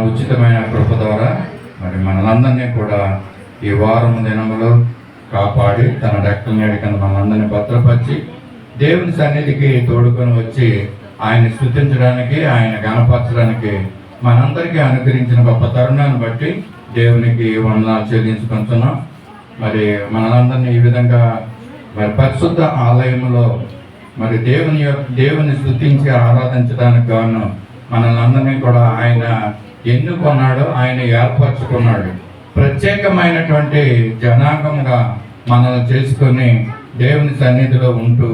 ఉచితమైన కృప ద్వారా మరి మనందరినీ కూడా ఈ వారం దినములు కాపాడి తన రెక్కల నీడ కింద మనందరినీ భద్రపరిచి దేవుని సన్నిధికి తోడుకొని వచ్చి ఆయన స్తుతించడానికి, ఆయన గణపరచడానికి మనందరికీ అనుగ్రహించిన గొప్ప తరుణాన్ని బట్టి దేవునికి వందనాలు చెల్లించుకుంటున్నాం. మరి మనందరినీ ఈ విధంగా మరి పరిశుద్ధ ఆలయంలో మరి దేవుని స్తుతించి ఆరాధించడానికి గాను మనల్ని అందరినీ కూడా ఆయన ఎన్నుకున్నాడు, ఆయన ఏర్పరచుకున్నాడు. ప్రత్యేకమైనటువంటి జనాంగంగా మనల్ని చేసుకొని దేవుని సన్నిధిలో ఉంటూ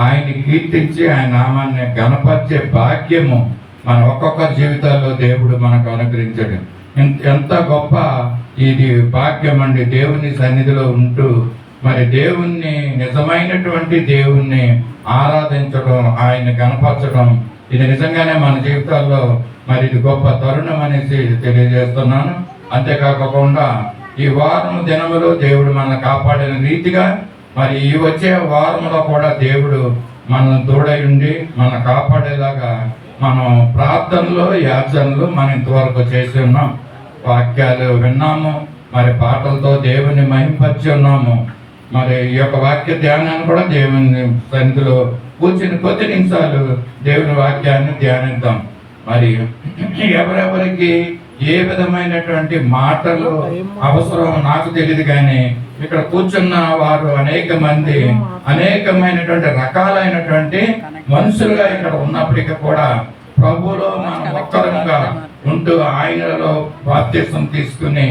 ఆయన్ని కీర్తించి ఆయన నామాన్ని గణపరిచే భాగ్యము మన ఒక్కొక్క జీవితాల్లో దేవుడు మనకు అనుగ్రహించాడు. ఎంత గొప్ప ఇది భాగ్యం అండి, దేవుని సన్నిధిలో ఉంటూ మరి దేవుణ్ణి, నిజమైనటువంటి దేవుణ్ణి ఆరాధించడం, ఆయన గణపరచడం, ఇది నిజంగానే మన జీవితాల్లో మరి ఇది గొప్ప తరుణం అనేసి తెలియజేస్తున్నాను. అంతేకాకుండా ఈ వారం దినములు దేవుడు మనల్ని కాపాడిన రీతిగా మరి ఈ వచ్చే వారంలో కూడా దేవుడు మనల్ని తోడై ఉండి మనల్ని కాపాడేలాగా మనం ప్రార్థనలు, యాచనలు మనం ఇంతవరకు చేసి ఉన్నాం. వాక్యాలు విన్నాము, మరి పాటలతో దేవుని మహింపరిచి ఉన్నాము. మరి ఈ యొక్క వాక్య ధ్యానాన్ని కూడా దేవుని సన్నిధిలో కూర్చుని కొద్ది నిమిషాలు దేవుని వాక్యాన్ని ధ్యానిద్దాం. మరి ఎవరెవరికి ఏ విధమైనటువంటి మాటలు అవసరం నాకు తెలియదు, కానీ ఇక్కడ కూర్చున్న వారు అనేక మంది అనేకమైనటువంటి రకాలైనటువంటి మనుషులుగా ఇక్కడ ఉన్నప్పటికీ కూడా ప్రభువులో మనం ఒక్కరంగా ఉంటూ ఆయనలో బాప్తిసం తీసుకుని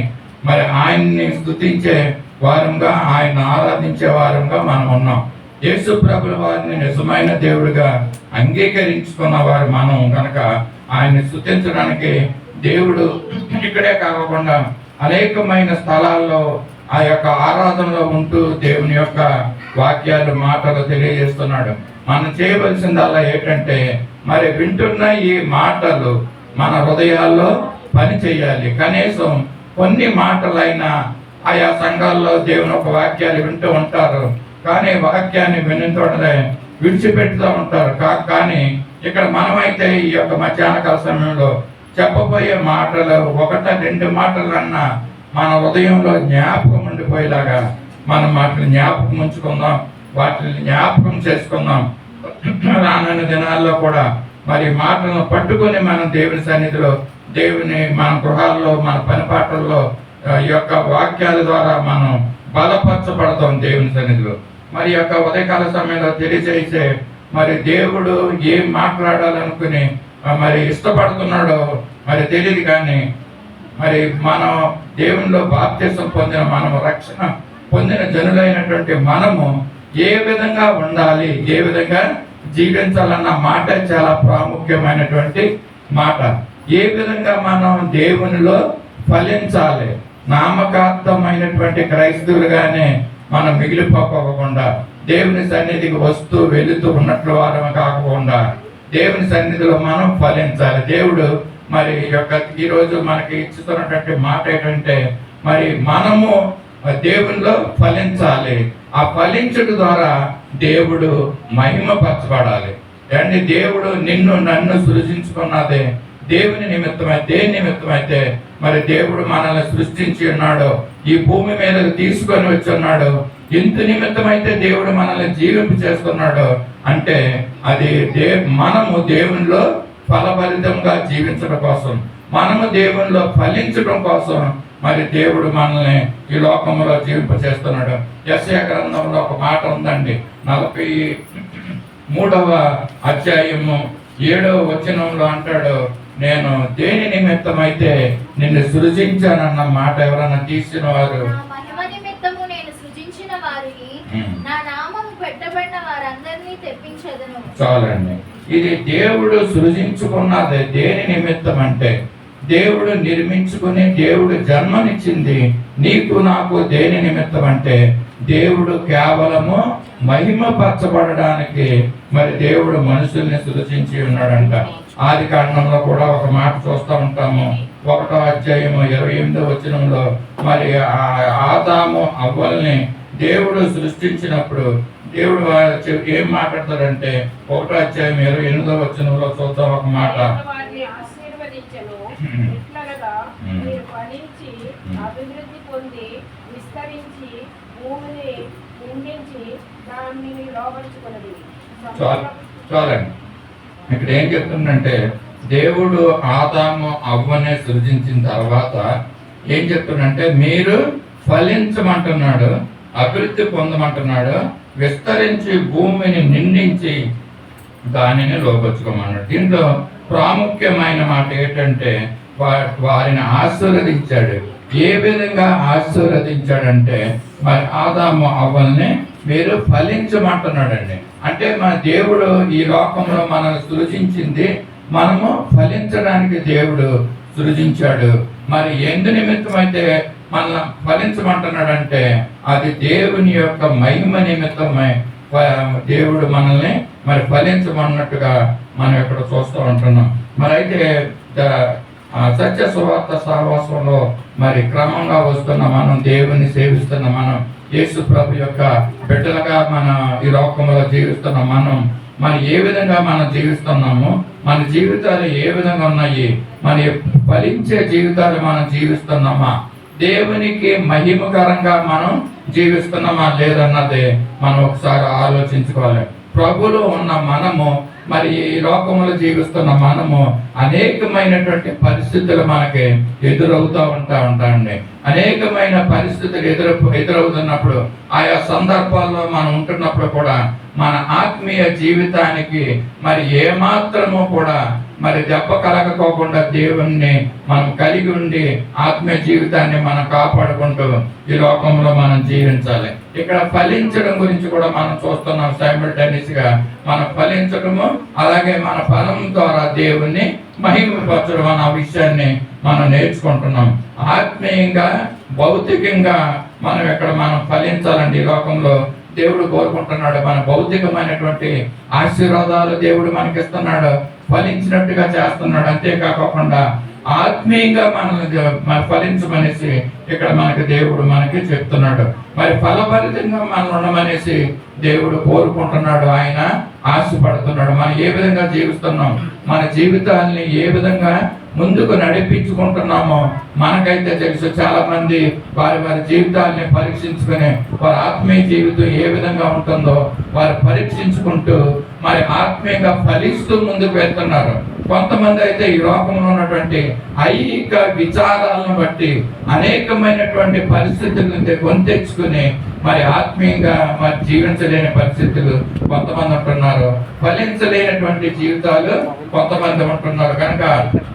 మరి ఆయన్ని స్తుతించే వారంగా, ఆయన ఆరాధించే వారంగా మనం ఉన్నాం. యేసు ప్రభుల వారిని నిజమైన దేవుడిగా అంగీకరించుకున్న వారు మనం కనుక ఆయన్ని స్తుతించడానికి దేవుడు ఇక్కడే కాకుండా అనేకమైన స్థలాల్లో ఆ యొక్క ఆరాధనలో ఉంటూ దేవుని యొక్క వాక్యాలు, మాటలు తెలియజేస్తున్నాడు. మనం చేయవలసిందల్లా ఏంటంటే మరి వింటున్న ఈ మాటలు మన హృదయాల్లో పని చేయాలి. కనీసం కొన్ని మాటలైనా ఆయా సంఘాల్లో దేవుని ఒక వాక్యాలు వింటూ ఉంటారు, కానీ వాక్యాన్ని వినితోటనే విడిచిపెడుతూ ఉంటారు. కానీ ఇక్కడ మనమైతే ఈ యొక్క మధ్యాహ్నకాల సమయంలో చెప్పబోయే మాటలు ఒకట రెండు మాటలన్నా మన హృదయంలో జ్ఞాపకం ఉండిపోయేలాగా మనం వాటిని జ్ఞాపకం ఉంచుకుందాం, వాటిని జ్ఞాపకం చేసుకుందాం. రానున్న దినాల్లో కూడా మరి మాటలను పట్టుకొని మనం దేవుని సన్నిధిలో, దేవుని మన గృహాల్లో, మన పని పాటల్లో ఈ యొక్క వాక్యాల ద్వారా మనం బలపరచబడతాం దేవుని సన్నిధిలో. మరి యొక్క ఉదయకాల సమయంలో తెలియజేసే మరి దేవుడు ఏం మాట్లాడాలనుకుని మరి ఇష్టపడుతున్నాడో మరి తెలియదు, కానీ మరి మనం దేవునిలో బాప్తిసం పొందిన, మనము రక్షణ పొందిన జనులైనటువంటి మనము ఏ విధంగా ఉండాలి, ఏ విధంగా జీవించాలన్న మాట చాలా ప్రాముఖ్యమైనటువంటి మాట. ఏ విధంగా మనం దేవునిలో ఫలించాలి, నామకార్థమైనటువంటి క్రైస్తవులుగానే మనం మిగిలిపోకుండా దేవుని సన్నిధికి వస్తూ వెళుతూ ఉన్నట్లు వారమే కాకుండా దేవుని సన్నిధిలో మనం ఫలించాలి. దేవుడు మరి యొక్క ఈరోజు మనకి ఇచ్చుతున్నటువంటి మాట ఏంటంటే మరి మనము దేవునిలో ఫలించాలి. ఆ ఫలించడం ద్వారా దేవుడు మహిమపరచబడాలి. అండి, దేవుడు నిన్ను నన్ను సృజించుకున్నదే దేవుని నిమిత్తమై, దేని నిమిత్తమైతే మరి దేవుడు మనల్ని సృష్టించి ఉన్నాడో, ఈ భూమి మీద తీసుకొని వచ్చి ఉన్నాడు, ఇంత నిమిత్తమైతే దేవుడు మనల్ని జీవింపు చేస్తున్నాడు అంటే అది మనము దేవునిలో ఫలభరితంగా జీవించడం కోసం, మనము దేవునిలో ఫలించడం కోసం మరి దేవుడు మనల్ని ఈ లోకంలో జీవింప చేస్తున్నాడు. యెషయా గ్రంథంలో ఒక మాట ఉందండి, 43వ అధ్యాయము 7వ వచనంలో అంటాడు, నేను దేని నిమిత్తమైతే నిన్ను సృజించానన్న మాట ఎవరన్నా తీసిన వారు, చాలండి. ఇది దేవుడు సృజించుకున్నది దేని నిమిత్తం అంటే దేవుడు నిర్మించుకుని దేవుడు జన్మనిచ్చింది నీకు నాకు దేని నిమిత్తం అంటే దేవుడు కేవలము మహిమపరచబడడానికి మరి దేవుడు మనుషుల్ని సృజించి ఉన్నాడంట. ఆది కాండంలో కూడా ఒక మాట చూస్తూ ఉంటాము, 1వ అధ్యాయము 28వ వచనంలో మరి ఆదాము అవ్వల్ని దేవుడు సృష్టించినప్పుడు దేవుడు ఏం మాట్లాడతారంటే 1వ అధ్యాయం 28వ వచనంలో చూద్దాం ఒక మాట, ఎట్లనగా మీరు ఫలించి అభివృద్ధి పొంది విస్తరించి భూమిని నిండించి దానిని లోపరుచుకున్నది. చాలండి. ఇక్కడ ఏం చెప్తుందంటే, దేవుడు ఆదాము అవ్వనే సృజించిన తర్వాత ఏం చెప్తుందంటే, మీరు ఫలించమంటున్నాడు, అభివృద్ధి పొందమంటున్నాడు, విస్తరించి భూమిని నిండించి దానిని లోపరుచుకోమన్నాడు. దీంట్లో ప్రాముఖ్యమైన మాట ఏంటంటే, వారిని ఆశీర్వదించాడు. ఏ విధంగా ఆశీర్వదించాడంటే, మరి ఆదాము అవ్వల్ని మీరు ఫలించమంటున్నాడండి. అంటే మన దేవుడు ఈ లోకంలో మనల్ని సృజించింది మనము ఫలించడానికి దేవుడు సృజించాడు. మరి ఎందు నిమిత్తం అయితే మనల్ని ఫలించమంటున్నాడంటే అది దేవుని యొక్క మహిమ నిమిత్తమై దేవుడు మనల్ని మరి ఫలించమన్నట్టుగా మనం ఇక్కడ చూస్తూ ఉంటున్నాం. మరి అయితే సత్య సువార్త సహవాసంలో మరి క్రమంగా వస్తున్న మనం, దేవుని సేవిస్తున్న మనం, యేసు ప్రభు యొక్క బిడ్డలుగా మన ఈ లోకంలో జీవిస్తున్న మనం ఏ విధంగా మనం జీవిస్తున్నాము, మన జీవితాలు ఏ విధంగా ఉన్నాయి, మన ఫలించే జీవితాలు మనం జీవిస్తున్నామా, దేవునికి మహిమకరంగా మనం జీవిస్తున్నామా లేదన్నది మనం ఒకసారి ఆలోచించుకోవాలి. ప్రభులో ఉన్న మనము, మరి ఈ లోకంలో జీవిస్తున్న మనము అనేకమైనటువంటి పరిస్థితులు మనకి ఎదురవుతూ ఉంటాయండి. అనేకమైన పరిస్థితులు ఎదురవుతున్నప్పుడు ఆయా సందర్భాల్లో మనం ఉంటున్నప్పుడు కూడా మన ఆత్మీయ జీవితానికి మరి ఏమాత్రము కూడా మరి దెబ్బ కలగకోకుండా దేవుణ్ణి మనం కలిగి ఉండి ఆత్మీయ జీవితాన్ని మనం కాపాడుకుంటూ ఈ లోకంలో మనం జీవించాలి. ఇక్కడ ఫలించడం గురించి కూడా మనం చూస్తున్నాం. సైమల్టేనియస్ గా మన ఫలించడము, అలాగే మన ఫలం ద్వారా దేవుణ్ణి మహిమపరచడం అన్న విషయాన్ని మనం నేర్చుకుంటున్నాం. ఆత్మీయంగా, భౌతికంగా మనం ఫలించాలండి. ఈ లోకంలో దేవుడు కోరుకుంటున్నాడు. మన భౌతికమైనటువంటి ఆశీర్వాదాలు దేవుడు మనకిస్తున్నాడు, ఫలించినట్టుగా చేస్తున్నాడు. అంతేకాకుండా ఆత్మీయంగా మన ఫలించమనేసి ఇక్కడ మనకి దేవుడు మనకి చెప్తున్నాడు. మరి ఫలభరితంగా మనం ఉండమనేసి దేవుడు కోరుకుంటున్నాడు, ఆయన ఆశపడుతున్నాడు. మనం ఏ విధంగా జీవిస్తున్నాం, మన జీవితాన్ని ఏ విధంగా ముందుకు నడిపించుకుంటున్నామో మనకైతే తెలుసు. చాలా మంది వారి జీవితాన్ని పరీక్షించుకుని వారి ఆత్మీయ జీవితం ఏ విధంగా ఉంటుందో వారు పరీక్షించుకుంటూ మరి ఆత్మీయంగా ఫలిస్తూ ముందుకు వెళ్తున్నారు. కొంతమంది అయితే ఈ లోకంలో ఉన్నటువంటి ఐహిక విచారాలను బట్టి అనేకమైనటువంటి పరిస్థితులను కొని తెచ్చుకుని మరి ఆత్మీయంగా మరి జీవించలేని పరిస్థితులు కొంతమంది ఉంటున్నారు. ఫలించలేనటువంటి జీవితాలు కొంతమంది ఉంటున్నారు. కనుక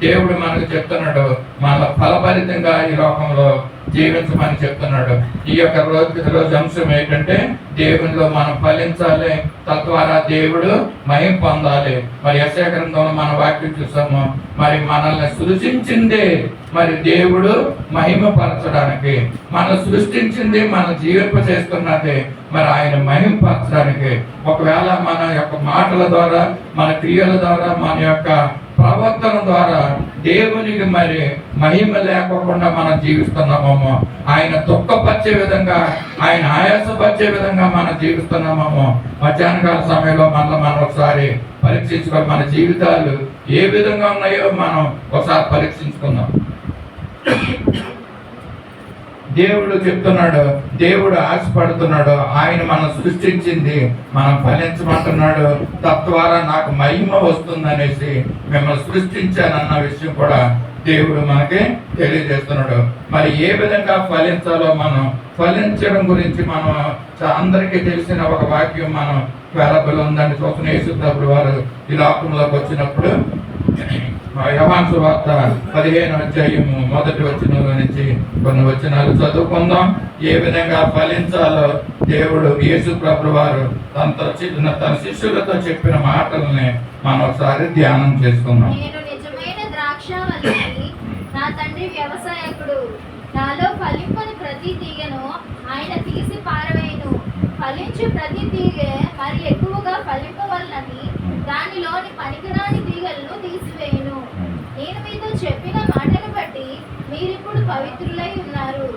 దేవుడు మనకు చెప్తున్నాడు, మన ఫలభరితంగా ఈ లోకంలో జీవించమని చెప్తున్నాడు. ఈ యొక్క రోజు అంశం ఏంటంటే, దేవునిలో మనం ఫలించాలి, తద్వారా దేవుడు మహిమ పొందాలి. మరి యెషయా గ్రంథంలో మన వాక్యం చూసాము, మరి మనల్ని సృష్టించింది మరి దేవుడు మహిమ పరచడానికి, మనం సృష్టించింది మన జీవింప చేస్తున్నది మరి ఆయన మహిమ పరచడానికి. ఒకవేళ మన యొక్క మాటల ద్వారా, మన క్రియల ద్వారా, మన యొక్క ప్రవర్తన ద్వారా దేవునికి మరి మహిమ లేకుండా మనం జీవిస్తున్నామేమో, ఆయన దుఃఖపరిచే విధంగా, ఆయన ఆయాసపరిచే విధంగా మనం జీవిస్తున్నామేమో, మధ్యాహ్నకాల సమయంలో మనం ఒకసారి పరీక్షించుకోవాలి. మన జీవితాలు ఏ విధంగా ఉన్నాయో మనం ఒకసారి పరీక్షించుకుందాం. దేవుడు చెప్తున్నాడు, దేవుడు ఆశపడుతున్నాడు, ఆయన మనం సృష్టించింది మనం ఫలించమంటున్నాడు, తద్వారా నాకు మహిమ వస్తుందనేసి మిమ్మల్ని సృష్టించానన్న విషయం కూడా దేవుడు మనకి తెలియజేస్తున్నాడు. మరి ఏ విధంగా ఫలించాలో మనం ఫలించడం గురించి మనం అందరికీ తెలిసిన ఒక వాక్యం మనం వేలబుల్ ఉందని చూస్తున్న యేసుప్రభువు వారు ఈ లోకంలోకి వచ్చినప్పుడు యోహాను సువార్త 15వ అధ్యాయము 1వ వచనం నుంచి కొన్ని వచనాలు చదువుకుందాం. ఏ విధంగా ఫలించాలో దేవుడు యేసుప్రభువు వారు తన శిష్యులతో చెప్పిన మాటల్ని మనం ఒకసారి ధ్యానం చేసుకుందాం. నేను నిజమైన ద్రాక్షావల్లిని, నా తండ్రి వ్యవసాయకుడు. నాలో ఫలింపని ప్రతి తీగను ఆయన తీసి పారవేయును. ఫలించు ప్రతి తీగె మరి ఎక్కువగా ఫలింపవలనని దానిలోని పనికిరాని తీగలను తీసివేయును. నేను మీతో చెప్పిన మాటను బట్టి మీరిప్పుడు పవిత్రులై ఉన్నారు.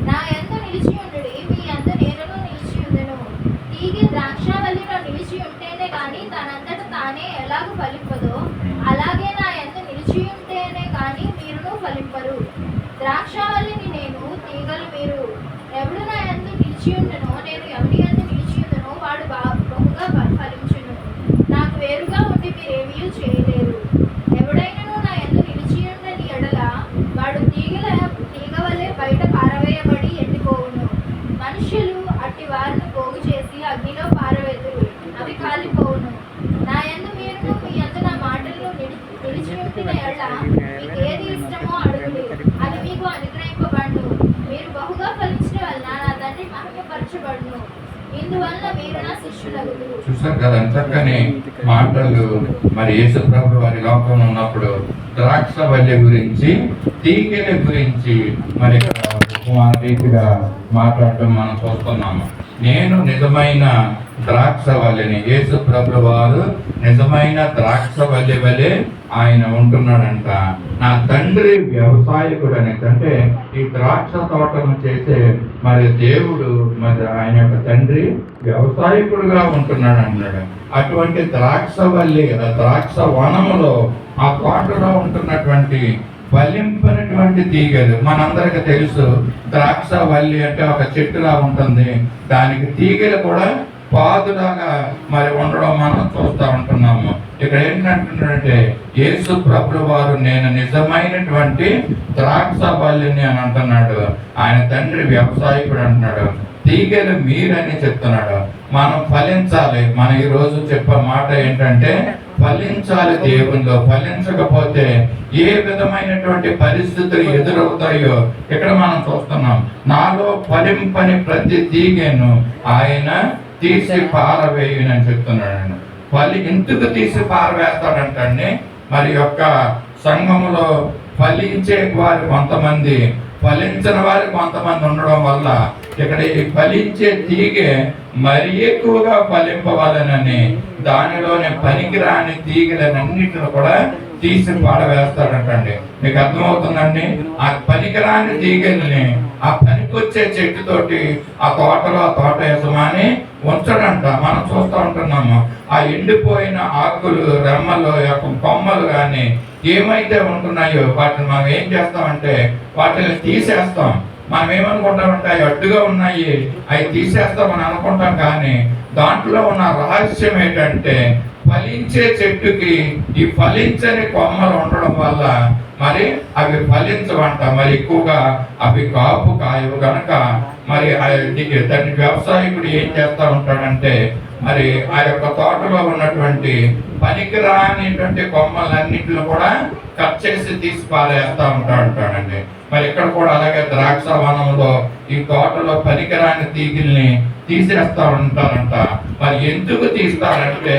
నా యందు నిలిచి ఉండుడి, మీ యందు నేనును నిలిచి ఉండును. తీగె ద్రాక్షావల్లిలో నిలిచి ఉంటేనే కానీ తనంతట తానే ఎలాగూ ఫలింపదో, అలాగే నా యందు నిలిచి ఉంటేనే కానీ మీరు ఫలింపరు. ద్రాక్షావల్లిని నేను, తీగలు మీరు. ఎవడు నా యందు నిలిచి ఉండునో, నేను ఎవడి యందు నిలిచి ఉండునో వాడు బహుగా ఫలించును. నాకు వేరుగా ఉండి మీరేమీ చేయలేరు. ఎవడైనను నా యందు నిలిచి ఉండని ఎడల వాడు తీగ వలె బయట పారవేయబడి ఎండిపోవును. మనుష్యులు అట్టి వారిని పోగు చేసి అగ్నిలో పారవేతురు, అవి కాలిపోవును. నా యందు మీరును, మీ యందు నా మాటలను నిలిచి ఉండిన ఎడల మీకు ఏది ఇష్టమో అడుగుడు, అది మీకు అనుగ్రహింపబడును. మీరు బహుగా ఫలించిన వలన నా తండ్రి మహిమపరచబడును. ఇందువల్ల మీరు నా శిష్యులగుదురు. చూసారు కదా చక్కని మాటలు. మరి యేసు ప్రభు వారి లోకంలో ఉన్నప్పుడు ద్రాక్షవల్లి గురించి, తీగల గురించి మరి రీతిగా మాట్లాడటం మనం చూస్తున్నాము. నేను నిజమైన ద్రాక్షవల్లిని. యేసు ప్రభు వారు నిజమైన ద్రాక్షవల్లి వలె ఆయన ఉంటున్నాడంట. నా తండ్రి వ్యవసాయకుడు అనేది, అంటే ఈ ద్రాక్ష తోటను చేసే మరి దేవుడు, మరి ఆయన యొక్క తండ్రి వ్యవసాయకుడుగా ఉంటున్నాడు అన్నాడు. అటువంటి ద్రాక్షవల్లి, ద్రాక్ష వనములో ఆ తోటలో ఉంటున్నటువంటి ఫలింపనటువంటి తీగలు. మనందరికి తెలుసు ద్రాక్షవల్లి అంటే ఒక చెట్టులా ఉంటుంది, దానికి తీగలు కూడా పాదులాగా మరి ఉండడం మనం చూస్తూ ఉంటున్నాము. ఇక్కడ ఏంటంటున్నాడంటే యేసు ప్రభువు వారు నేను నిజమైనటువంటి ద్రాక్షవల్లిని అని అంటున్నాడు. ఆయన తండ్రి వ్యవసాయకుడు అంటున్నాడు. తీగలు మీరని చెప్తున్నాడు. మనం ఫలించాలి. మనం ఈ రోజు చెప్పే మాట ఏంటంటే ఫలించాలి దేవునిలో. ఫలించకపోతే ఏ విధమైనటువంటి పరిస్థితులు ఎదురవుతాయో ఇక్కడ మనం చూస్తున్నాం. నాలో ఫలింపని ప్రతి తీగను ఆయన తీసి పారవేయునని చెప్తున్నాడు. ఎందుకు తీసి పారవేస్తాడంటే మరి యొక్క సంఘములో ఫలించే వారు కొంతమంది, ఫలించిన వారు కొంతమంది ఉండడం వల్ల ఇక్కడ ఈ ఫలించే తీగె మరి ఎక్కువగా ఫలింపవాలనని దానిలోని పనికిరాని తీగలన్నిటిని కూడా తీసి పాడవేస్తాడంటండి. మీకు అర్థమవుతుందండి? ఆ పనికిరాని తీగల్ని ఆ పనికొచ్చే చెట్టుతోటి ఆ తోట యజమాని ఉంచడంట. మనం చూస్తూ ఉంటున్నాము. ఆ ఎండిపోయిన ఆకులు, రెమ్మలు, కొమ్మలు కానీ ఏమైతే ఉంటున్నాయో వాటిని మనం ఏం చేస్తామంటే వాటిని తీసేస్తాం. మనం ఏమనుకుంటామంటే అవి అడ్డుగా ఉన్నాయి, అవి తీసేస్తామని అనుకుంటాం. కానీ దాంట్లో ఉన్న రహస్యం ఏంటంటే ఫలించే చెట్టుకి ఈ ఫలించని కొమ్మలు ఉండడం వల్ల మరి అవి ఫలించవంట. మరి ఎక్కువగా అవి కాపు కాయవు గనక మరి దాన్ని వ్యవసాయకుడు ఏం చేస్తా ఉంటాడంటే మరి ఆ యొక్క తోటలో ఉన్నటువంటి పనికిరానిటువంటి కొమ్మలన్నింటిని కూడా కట్ చేసి తీసి పారేస్తా ఉంటాడండి. మరి ఇక్కడ కూడా అలాగే ద్రాక్ష వనంలో ఈ తోటలో పనికిరాని తీగిల్ని తీసేస్తా ఉంటారంట. మరి ఎందుకు తీస్తారంటే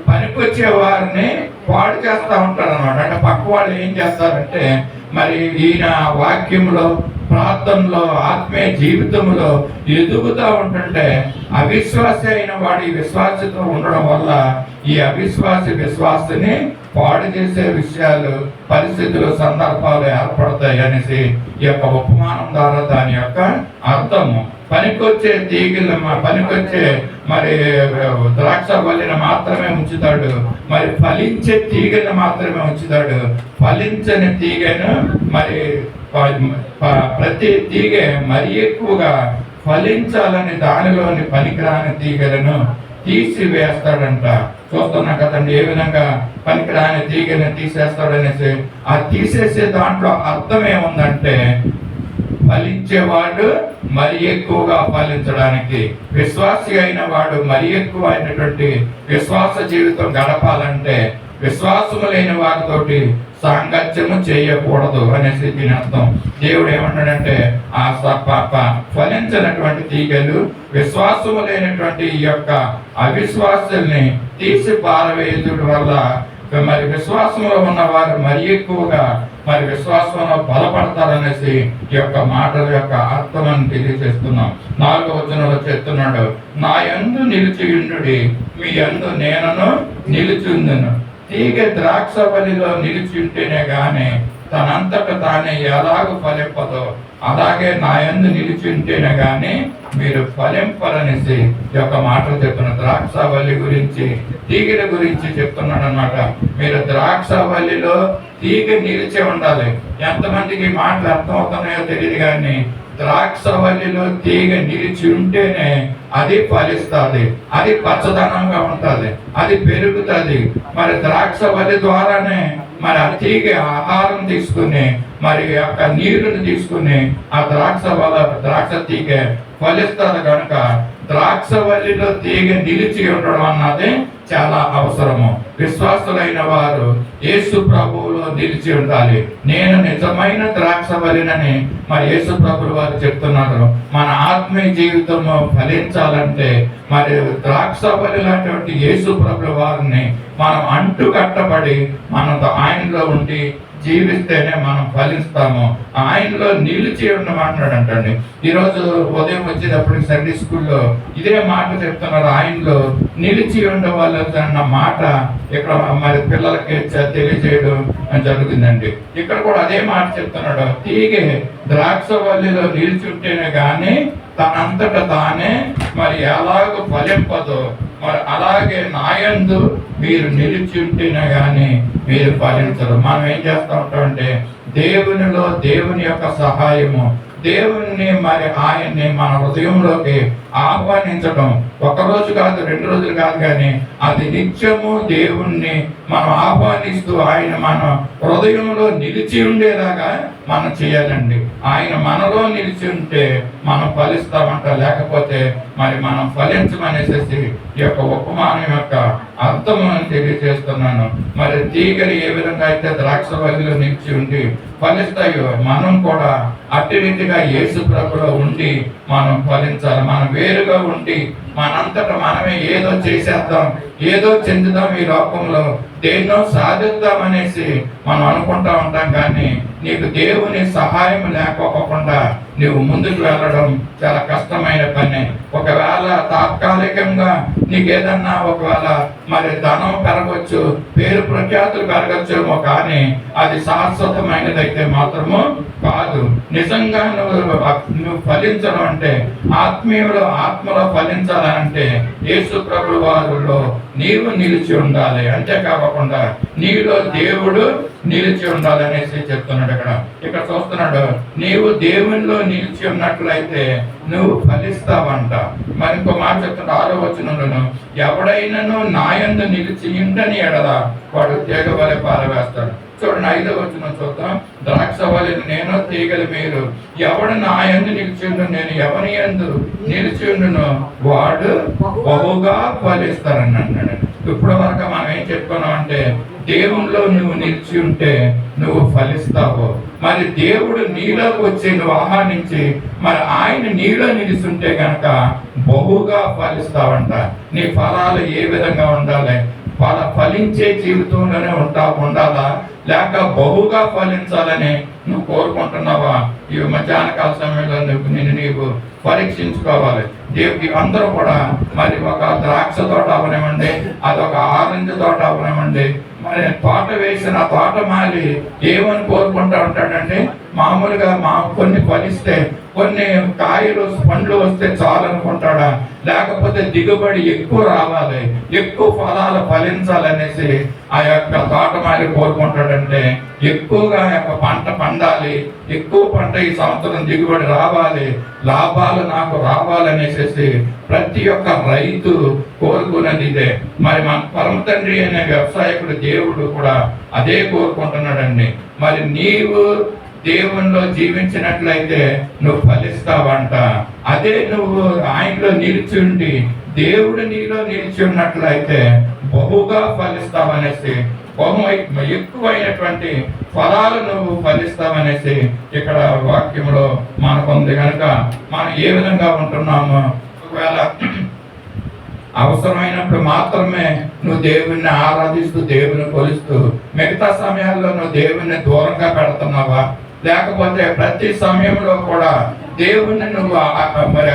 పనికొచ్చే వారిని పాడు చేస్తా ఉంటారు అన్నమాట. అంటే పక్క వాళ్ళు ఏం చేస్తారంటే మరి ఈయన వాక్యంలో, ప్రార్థనలో, ఆత్మీయ జీవితంలో ఎదుగుతూ ఉంటుంటే అవిశ్వాసి అయిన వాడు ఈ విశ్వాసతో ఉండడం వల్ల ఈ విశ్వాసిని పాడు చేసే విషయాలు, పరిస్థితులు, సందర్భాలు ఏర్పడతాయి అనేసి ఈ యొక్క ఉపమానం ద్వారా దాని యొక్క అర్థము. పనికొచ్చే తీగలు, పనికొచ్చే మరి ద్రాక్ష వల్లిని మాత్రమే ఉంచుతాడు, మరి ఫలించే తీగను మాత్రమే ఉంచుతాడు. ఫలించని తీగను మరి ప్రతి తీగ మరి ఎక్కువగా ఫలించాలని దానిలోని పనికిరాని తీగలను తీసివేస్తాడంట. చూస్తున్నాం కదండి ఏ విధంగా పనికిరాని తీగని తీసేస్తాడనేసి. ఆ తీసేసే దాంట్లో అర్థం ఏముందంటే ఫలించేవాడు మరి ఎక్కువగా ఫలించడానికి, విశ్వాసి అయిన వాడు మరి ఎక్కువ అయినటువంటి విశ్వాస జీవితం గడపాలంటే విశ్వాసము లేని వారితోటి సాంగత్యము చేయకూడదు అనేసి దీని అర్థం. దేవుడు ఏమంటాడంటే ఆ ఫలించినటువంటి తీగలు, విశ్వాసము లేనటువంటి ఈ యొక్క అవిశ్వాసుల్ని తీసి పారవేయుట వల్ల మరి విశ్వాసంలో ఉన్న వారు మరి ఎక్కువగా మరి విశ్వాసంలో బలపడతారనేసి ఈ యొక్క మాటల యొక్క అర్థం అని తెలియజేస్తున్నాం. 4వ వచనంలో చెప్తున్నాడు, నా యందు నిలిచియుండుడి, మీ యందు నేనను నిలిచియుందును. తీగ ద్రాక్షవల్లిలో నిలిచి ఉంటేనే గాని తనంతట తానే ఎలాగూ ఫలింపదో అలాగే నా యందు నిలిచి ఉంటేనే గాని మీరు ఫలింపరనేసి ఈ యొక్క మాటలు చెప్తున్నారు. ద్రాక్షవల్లి గురించి, తీగల గురించి చెప్తున్నాడు అన్నమాట. మీరు ద్రాక్షవల్లిలో తీగ నిలిచి ఉండాలి. ఎంతమందికి మాటలు అర్థమవుతున్నాయో తెలియదు కానీ ద్రాక్షవల్లిలో తీగ నిలిచి ఉంటేనే అది ఫలిస్తుంది, అది పచ్చదనంగా ఉంటుంది, అది పెరుగుతుంది. మరి ద్రాక్షవల్లి ద్వారానే మరి ఆ తీగ ఆహారం తీసుకుని మరి యొక్క నీరుని తీసుకుని ఆ ద్రాక్ష తీగ ఫలిస్తుంది. కనుక ద్రాక్షవల్లిలో తీగ నిలిచి ఉండడం అన్నది చాలా అవసరము. విశ్వాసులైన వారు యేసు ప్రభువులో నిలిచి ఉండాలి. నేను నిజమైన ద్రాక్షవల్లినని మరి యేసు ప్రభువు వారు చెప్తున్నారు. మన ఆత్మీయ జీవితము ఫలించాలంటే మరి ద్రాక్షవల్లి లాంటి యేసు ప్రభువు వారిని మనం అంటు కట్టబడి మనతో ఆయనలో ఉండి జీవిస్తేనే మనం ఫలిస్తాము. ఆయనలో నిలిచి ఉండమంటున్నాడంటండి. ఈరోజు ఉదయం వచ్చేటప్పుడు సండే స్కూల్లో ఇదే మాట చెప్తున్నారు. ఆయనలో నిలిచి ఉండవలసిన మాట ఇక్కడ మరి పిల్లలకి తెలియజేయడం జరుగుతుందండి. ఇక్కడ కూడా అదే మాట చెప్తున్నాడు. తీగే ద్రాక్షవల్లిలో నిలిచి ఉంటేనే కానీ తనంతట తానే మరి ఎలాగ ఫలింపదో మరి అలాగే నాయందు మీరు నిలిచి ఉంటేనే కానీ మీరు ఫలించరు. మనం ఏం చేస్తూ ఉంటామంటే దేవునిలో దేవుని యొక్క సహాయము, దేవుణ్ణి మరి ఆయన్ని మన హృదయంలోకి ఆహ్వానించడం ఒక రోజు కాదు, 2 రోజులు కాదు, కానీ అది నిత్యము దేవుణ్ణి మనం ఆహ్వానిస్తూ ఆయన మన హృదయంలో నిలిచి ఉండేలాగా మనం చేయాలండి. ఆయన మనలో నిలిచి ఉంటే మనం ఫలిస్తామంట. లేకపోతే మరి మనం ఫలించమనేసి ఈ యొక్క ఉపమానం యొక్క అర్థము తెలియజేస్తున్నాను. మరి తీగలు ఏ విధంగా అయితే ద్రాక్షవల్లిలో నిలిచి ఉండి ఫలిస్తాయో మనం కూడా అట్టి రీతిగా యేసు ప్రభులో ఉండి మనం ఫలించాలి. మనం వేరుగా ఉండి మనంతటా మనమే ఏదో చేసేద్దాం, ఏదో చెందుదాం, ఈ లోకంలో దేన్నో సాధిద్దాం అనేసి మనం అనుకుంటా ఉంటాం. కానీ నీకు దేవుని సహాయం లేకపోకుండా నువ్వు ముందుకు వెళ్ళడం చాలా కష్టమైన పని. ఒకవేళ తాత్కాలికంగా నీకు ఏదన్నా ఒకవేళ మరి ధనం పెరగవచ్చు, పేరు ప్రఖ్యాతులు పెరగచ్చేమో, కానీ అది శాశ్వతమైనదైతే మాత్రము కాదు. నిజంగా నువ్వు ఫలించడం అంటే ఆత్మలో ఫలించాలంటే యేసు ప్రభు వారిలో నీవు నిలిచి ఉండాలి. అంతేకాకుండా నీలో దేవుడు నిలిచి ఉండాలనేసి చెప్తున్నాడు. ఇక్కడ చూస్తున్నాడు, నీవు దేవునిలో నిలిచి ఉన్నట్లయితే నువ్వు ఫలిస్తావంట. మరి ఇంకో మాట చెప్తున్నాడు 6వ వచనంలోను, ఎవడైనాను నాయందు నిలిచి ఉండని ఎడలా వాడు తీగవలె పారవేస్తాడు. చూడండి 5వ వచనం చూద్దాం. ద్రాక్షవల్లిని నేను, తీగలు మీరు. ఎవడు నా యందు నిలిచి ఉండు, నేను ఎవరి యందు నిలిచి ఉండును వాడు బహుగా ఫలిస్తారని అన్నాడు. ఇప్పటి వరకు మనం ఏం చెప్పుకున్నాం అంటే దేవునిలో నువ్వు నిలిచి ఉంటే నువ్వు ఫలిస్తావు. మరి దేవుడు నీలోకి వచ్చి నువ్వు ఆహ్వానించి మరి ఆయన నీలో నిలిచుంటే గనక బహుగా ఫలిస్తావంట. నీ ఫలాలు ఏ విధంగా ఉండాలి? ఫలించే జీవితంలోనే ఉండాలా, లేక బహుగా ఫలించాలని నువ్వు కోరుకుంటున్నావా? ఈ మధ్యాహ్న కాల సమయంలో నీవు పరీక్షించుకోవాలి. దేవుడికి అందరూ కూడా మరి ఒక ద్రాక్ష తోట అవనివ్వండి, అదొక ఆరెంజ్ తోట అవనివ్వండి, మరి తోట వేసిన తోటమాలి ఏమని కోరుకుంటా ఉంటాడంటే మామూలుగా కొన్ని ఫలిస్తే కొన్ని కాయలు పండ్లు వస్తే చాలు అనుకుంటాడా, లేకపోతే దిగుబడి ఎక్కువ రావాలి, ఎక్కువ ఫలాలు ఫలించాలనేసి ఆ యొక్క తోటమాలి కోరుకుంటాడంటే ఎక్కువగా యొక్క పంట పండాలి, ఎక్కువ పంట ఈ సంవత్సరం దిగుబడి రావాలి, లాభాలు నాకు రావాలనేసి ప్రతి ఒక్క రైతు కోరుకున్నది ఇదే. మరి మన పరమ తండ్రి అనే వ్యవసాయకుడు దేవుడు కూడా అదే కోరుకుంటున్నాడండి. మరి నీవు దేవునిలో జీవించినట్లయితే నువ్వు ఫలిస్తావంట. అదే నువ్వు ఆయనలో నిలిచి ఉండి దేవుడు నీలో నిలిచి ఉన్నట్లయితే బహుగా ఫలిస్తావనేసి, ఎక్కువైనటువంటి ఫలాలు నువ్వు ఫలిస్తావనేసి ఇక్కడ వాక్యంలో మనకుంది. కనుక మనం ఏ విధంగా ఉంటున్నామో, ఒకవేళ అవసరమైనప్పుడు మాత్రమే నువ్వు దేవుణ్ణి ఆరాధిస్తూ దేవుని కొలుస్తూ మిగతా సమయాల్లో నువ్వు దేవుణ్ణి దూరంగా పెడుతున్నావా, లేకపోతే ప్రతి సమయంలో కూడా దేవుడిని నువ్వు మరి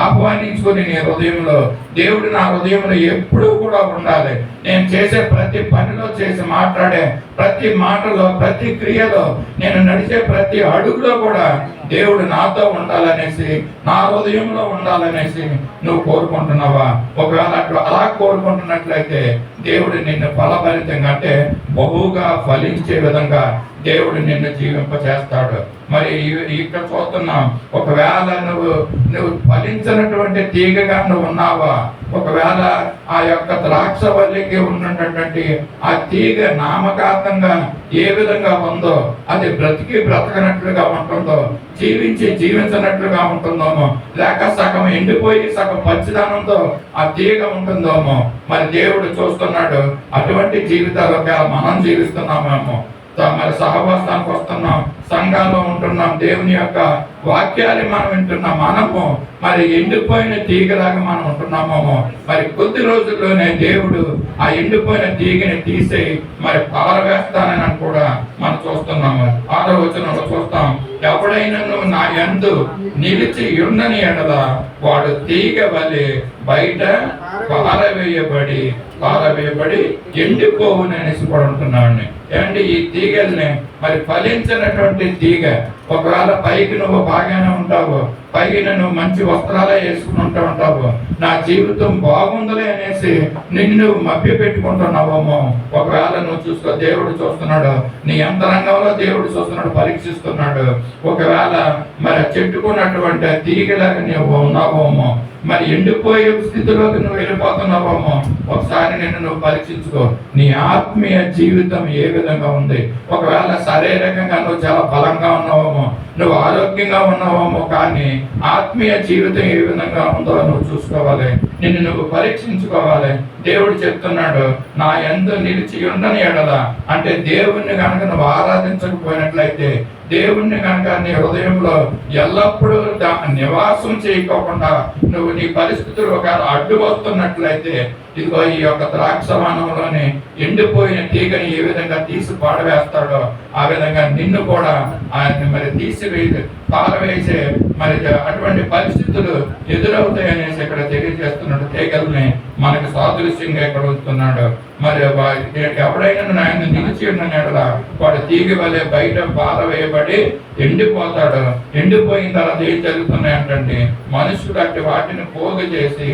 ఆహ్వానించుకొని నీ హృదయంలో, దేవుడు నా హృదయంలో ఎప్పుడూ కూడా ఉండాలి. నేను చేసే ప్రతి పనిలో, చేసి మాట్లాడే ప్రతి మాటలో, ప్రతి క్రియలో, నేను నడిచే ప్రతి అడుగులో కూడా దేవుడు నాతో ఉండాలనేసి, నా హృదయంలో ఉండాలనేసి నువ్వు కోరుకుంటున్నావా? ఒకవేళ అలా కోరుకుంటున్నట్లయితే దేవుడు నిన్ను ఫలభరితంగా, అంటే బహుగా ఫలించే విధంగా దేవుడు నిన్ను జీవింపచేస్తాడు. మరి ఇక్కడ చూస్తున్నాం, ఒకవేళ నువ్వు ఫలించినటువంటి తీగగా నువ్వు ఉన్నావా? ఒకవేళ ఆ యొక్క ద్రాక్షవల్లికి ఉన్నటువంటి ఆ తీగ నామకార్థంగా ఏ విధంగా ఉందో, అది బ్రతకనట్లుగా ఉంటుందో, జీవించినట్లుగా ఉంటుందోమో, లేక సగం ఎండిపోయి సగం పచ్చిదనంతో ఆ తీగ ఉంటుందోమో, మరి దేవుడు చూస్తున్నాడు. అటువంటి జీవితాలు మనం జీవిస్తున్నామేమో, మరి సహవాసానికి వస్తున్నాం, సంఘాల్లో ఉంటున్నాం, దేవుని యొక్క వాక్యాలు మనం వింటున్నాం, మనము మరి ఎండిపోయిన తీగలాగా మనం ఉంటున్నామేమో. మరి కొద్ది రోజుల్లోనే దేవుడు ఆ ఎండిపోయిన తీగని తీసి మరి పారవేస్తానని కూడా మనం చూస్తున్నాము. 6వ వచనంలో చూస్తాం, ఎవడైనా నువ్వు నా యందు నిలిచి ఉండని ఎడల వాడు తీగ వలె బయట పారవేయబడి ఎండిపోవుననేసి కూడా ఉంటున్నాడు. ఏమంటే ఈ తీగల్ని మరి ఫలించినటువంటి తీగ, ఒకవేళ పైకి నువ్వు బాగానే ఉంటావు, పైకి నువ్వు మంచి వస్త్రాలే వేసుకుని ఉంటావు, నా జీవితం బాగుందలే అనేసి నిన్ను మభ్య పెట్టుకుంటున్నావేమో. ఒకవేళ నువ్వు చూసుకో, దేవుడు చూస్తున్నాడు, నీ అంతరంగంలో దేవుడు చూస్తున్నాడు, పరీక్షిస్తున్నాడు. ఒకవేళ మరి చెట్టుకున్నటువంటి తీగలాగా నువ్వు ఉన్నావేమో, మరి ఎండిపోయే స్థితిలోకి నువ్వు వెళ్ళిపోతున్నావేమో. ఒకసారి నువ్వు పరీక్షించుకో, నీ ఆత్మీయ జీవితం ఏ విధంగా ఉంది. ఒకవేళ శారీరకంగా నువ్వు చాలా బలంగా ఉన్నావేమో, నువ్వు ఆరోగ్యంగా ఉన్నావేమో, కానీ ఆత్మీయ జీవితం ఏ విధంగా ఉందో నువ్వు చూసుకోవాలి, నిన్ను నువ్వు పరీక్షించుకోవాలి. దేవుడు చెప్తున్నాడు, నా యందు నిలిచి ఉండని ఎడల, అంటే దేవుణ్ణి కనుక నువ్వు ఆరాధించకపోయినట్లయితే, దేవుణ్ణి కనుక నీ హృదయంలో ఎల్లప్పుడూ నివాసం చేయకోకుండా నువ్వు నీ పరిస్థితులు ఒకవేళ అడ్డు వస్తున్నట్లయితే, ఇదిగో ఈ యొక్క ద్రాక్షవనంలోని ఎండిపోయిన తీగని ఏ విధంగా తీసి పాడవేస్తాడో ఆ విధంగా నిన్ను కూడా ఆయన మరి పారవేసే మరి అటువంటి పరిస్థితులు ఎదురవుతాయనేసి ఇక్కడ తెలియజేస్తున్నాడు. తీగల్ని మనకు సాదృశ్యంగా ఇక్కడ ఉంటున్నాడు. మరి ఎవడైనా ఆయన నిలిచి ఉన్న ఎడల వాడు తీగ వలె బయట పారవేయబడి ఎండిపోతాడు. ఎండిపోయిన తర్వాత ఏం జరుగుతున్నాయి అంటే, మనుషులు అట్టి వాటిని పోగు చేసి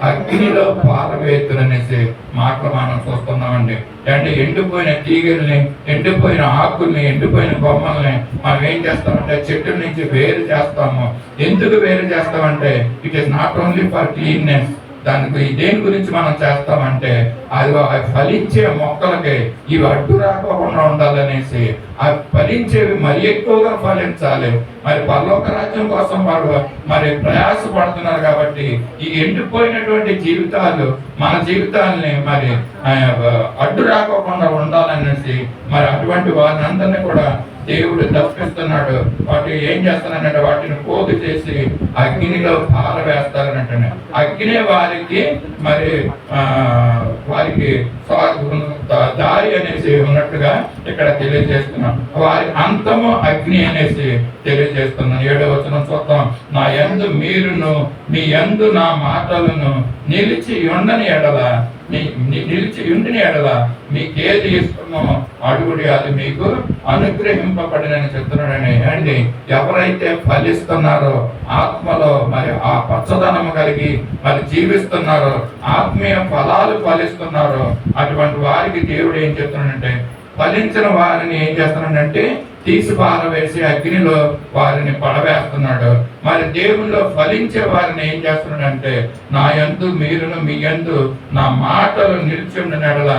అగ్నిలో పారవేతులనేసి మాటలు మనం చూస్తున్నామండి. అంటే ఎండిపోయిన తీగల్ని, ఎండిపోయిన ఆకుల్ని, ఎండిపోయిన బొమ్మల్ని మనం ఏం చేస్తామంటే చెట్టు నుంచి వేరు చేస్తాము. ఎందుకు వేరు చేస్తామంటే, it is not only for cleanness. దానికి దేని గురించి మనం చేస్తామంటే, అది ఫలించే మొక్కలకి ఇవి అడ్డు రాకుండా ఉండాలనేసి, అవి ఫలించేవి మరి ఎక్కువగా ఫలించాలి. మరి పరలోక రాజ్యం కోసం వాడు మరి ప్రయాసపడుతున్నారు. కాబట్టి ఈ ఎండిపోయినటువంటి జీవితాలు మన జీవితాలని మరి అడ్డు రాకుండా ఉండాలనేసి మరి అటువంటి వారిని అందరినీ కూడా దేవుడు తప్పిస్తున్నాడు. వాటి ఏం చేస్తానంటే, వాటిని పోగు చేసి అగ్నిలో పారవేస్తారనంటే, అగ్ని వారికి మరి వారికి దారి అనేసి ఉన్నట్టుగా ఇక్కడ తెలియజేస్తున్నాం. వారి అంతము అగ్ని అనేసి తెలియజేస్తున్నాం. 7వ వచనం చూద్దాం, నా యందు మీరును మీ యందు నా మాటలను నిలిచి ఉండని ఎడల, నిలిచి ఉండిన ఎడల మీకేది ఇష్టమో అడుగుడి, అది మీకు అనుగ్రహింపబడినని చెప్తున్నాడని. అండి, ఎవరైతే ఫలిస్తున్నారో ఆత్మలో, మరి ఆ పచ్చదనము కలిగి మరి జీవిస్తున్నారో, ఆత్మీయ ఫలాలు ఫలిస్తున్నారో, అటువంటి వారికి దేవుడు ఏం చెప్తున్నాడంటే, ఫలించిన వారిని ఏం చేస్తున్నాడంటే తీసి పారవేసి అగ్నిలో వారిని పడవేస్తున్నాడు. మరి దేవుల్లో ఫలించే వారిని ఏం చేస్తున్నాడంటే, నా యందు మీరును మీ యందు నా మాటలు నిలిచి ఉండనెడల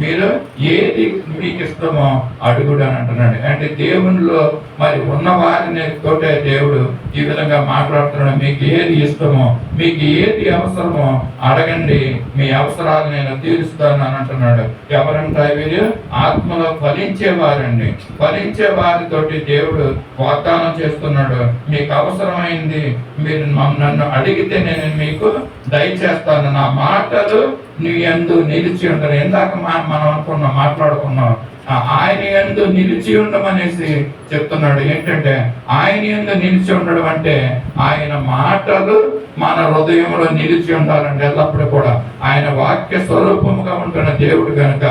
మీరు ఏది మీకు ఇష్టమో అడుగుడు అని అంటున్నాడు. అంటే దేవునిలో మరి ఉన్న వారిని తోటే దేవుడు ఈ విధంగా మాట్లాడుతున్నాడు. మీకు ఏది ఇష్టమో, మీకు ఏది అవసరమో అడగండి, మీ అవసరాలు నేను తీరుస్తాను అని అంటున్నాడు. ఎవరంటే వీరు ఆత్మలో ఫలించేవారండి. ఫలించేవారితోటి దేవుడు వాగ్దానం చేస్తున్నాడు, మీకు అవసరమైంది మీరు నన్ను అడిగితే నేను మీకు దయచేస్తాను, నా మాటలు నీ యందు నిలిచి ఉంటాను. ఇందాక మనం మాట్లాడుకున్నాం, ఆయన యందు నిలిచి ఉండమనేసి చెప్తున్నాడు. ఏంటంటే ఆయన యందు నిలిచి ఉండడం అంటే ఆయన మాటలు మన హృదయంలో నిలిచి ఉండాలంటే ఎల్లప్పుడూ కూడా ఆయన వాక్య స్వరూపముగా ఉంటున్న దేవుడు కనుక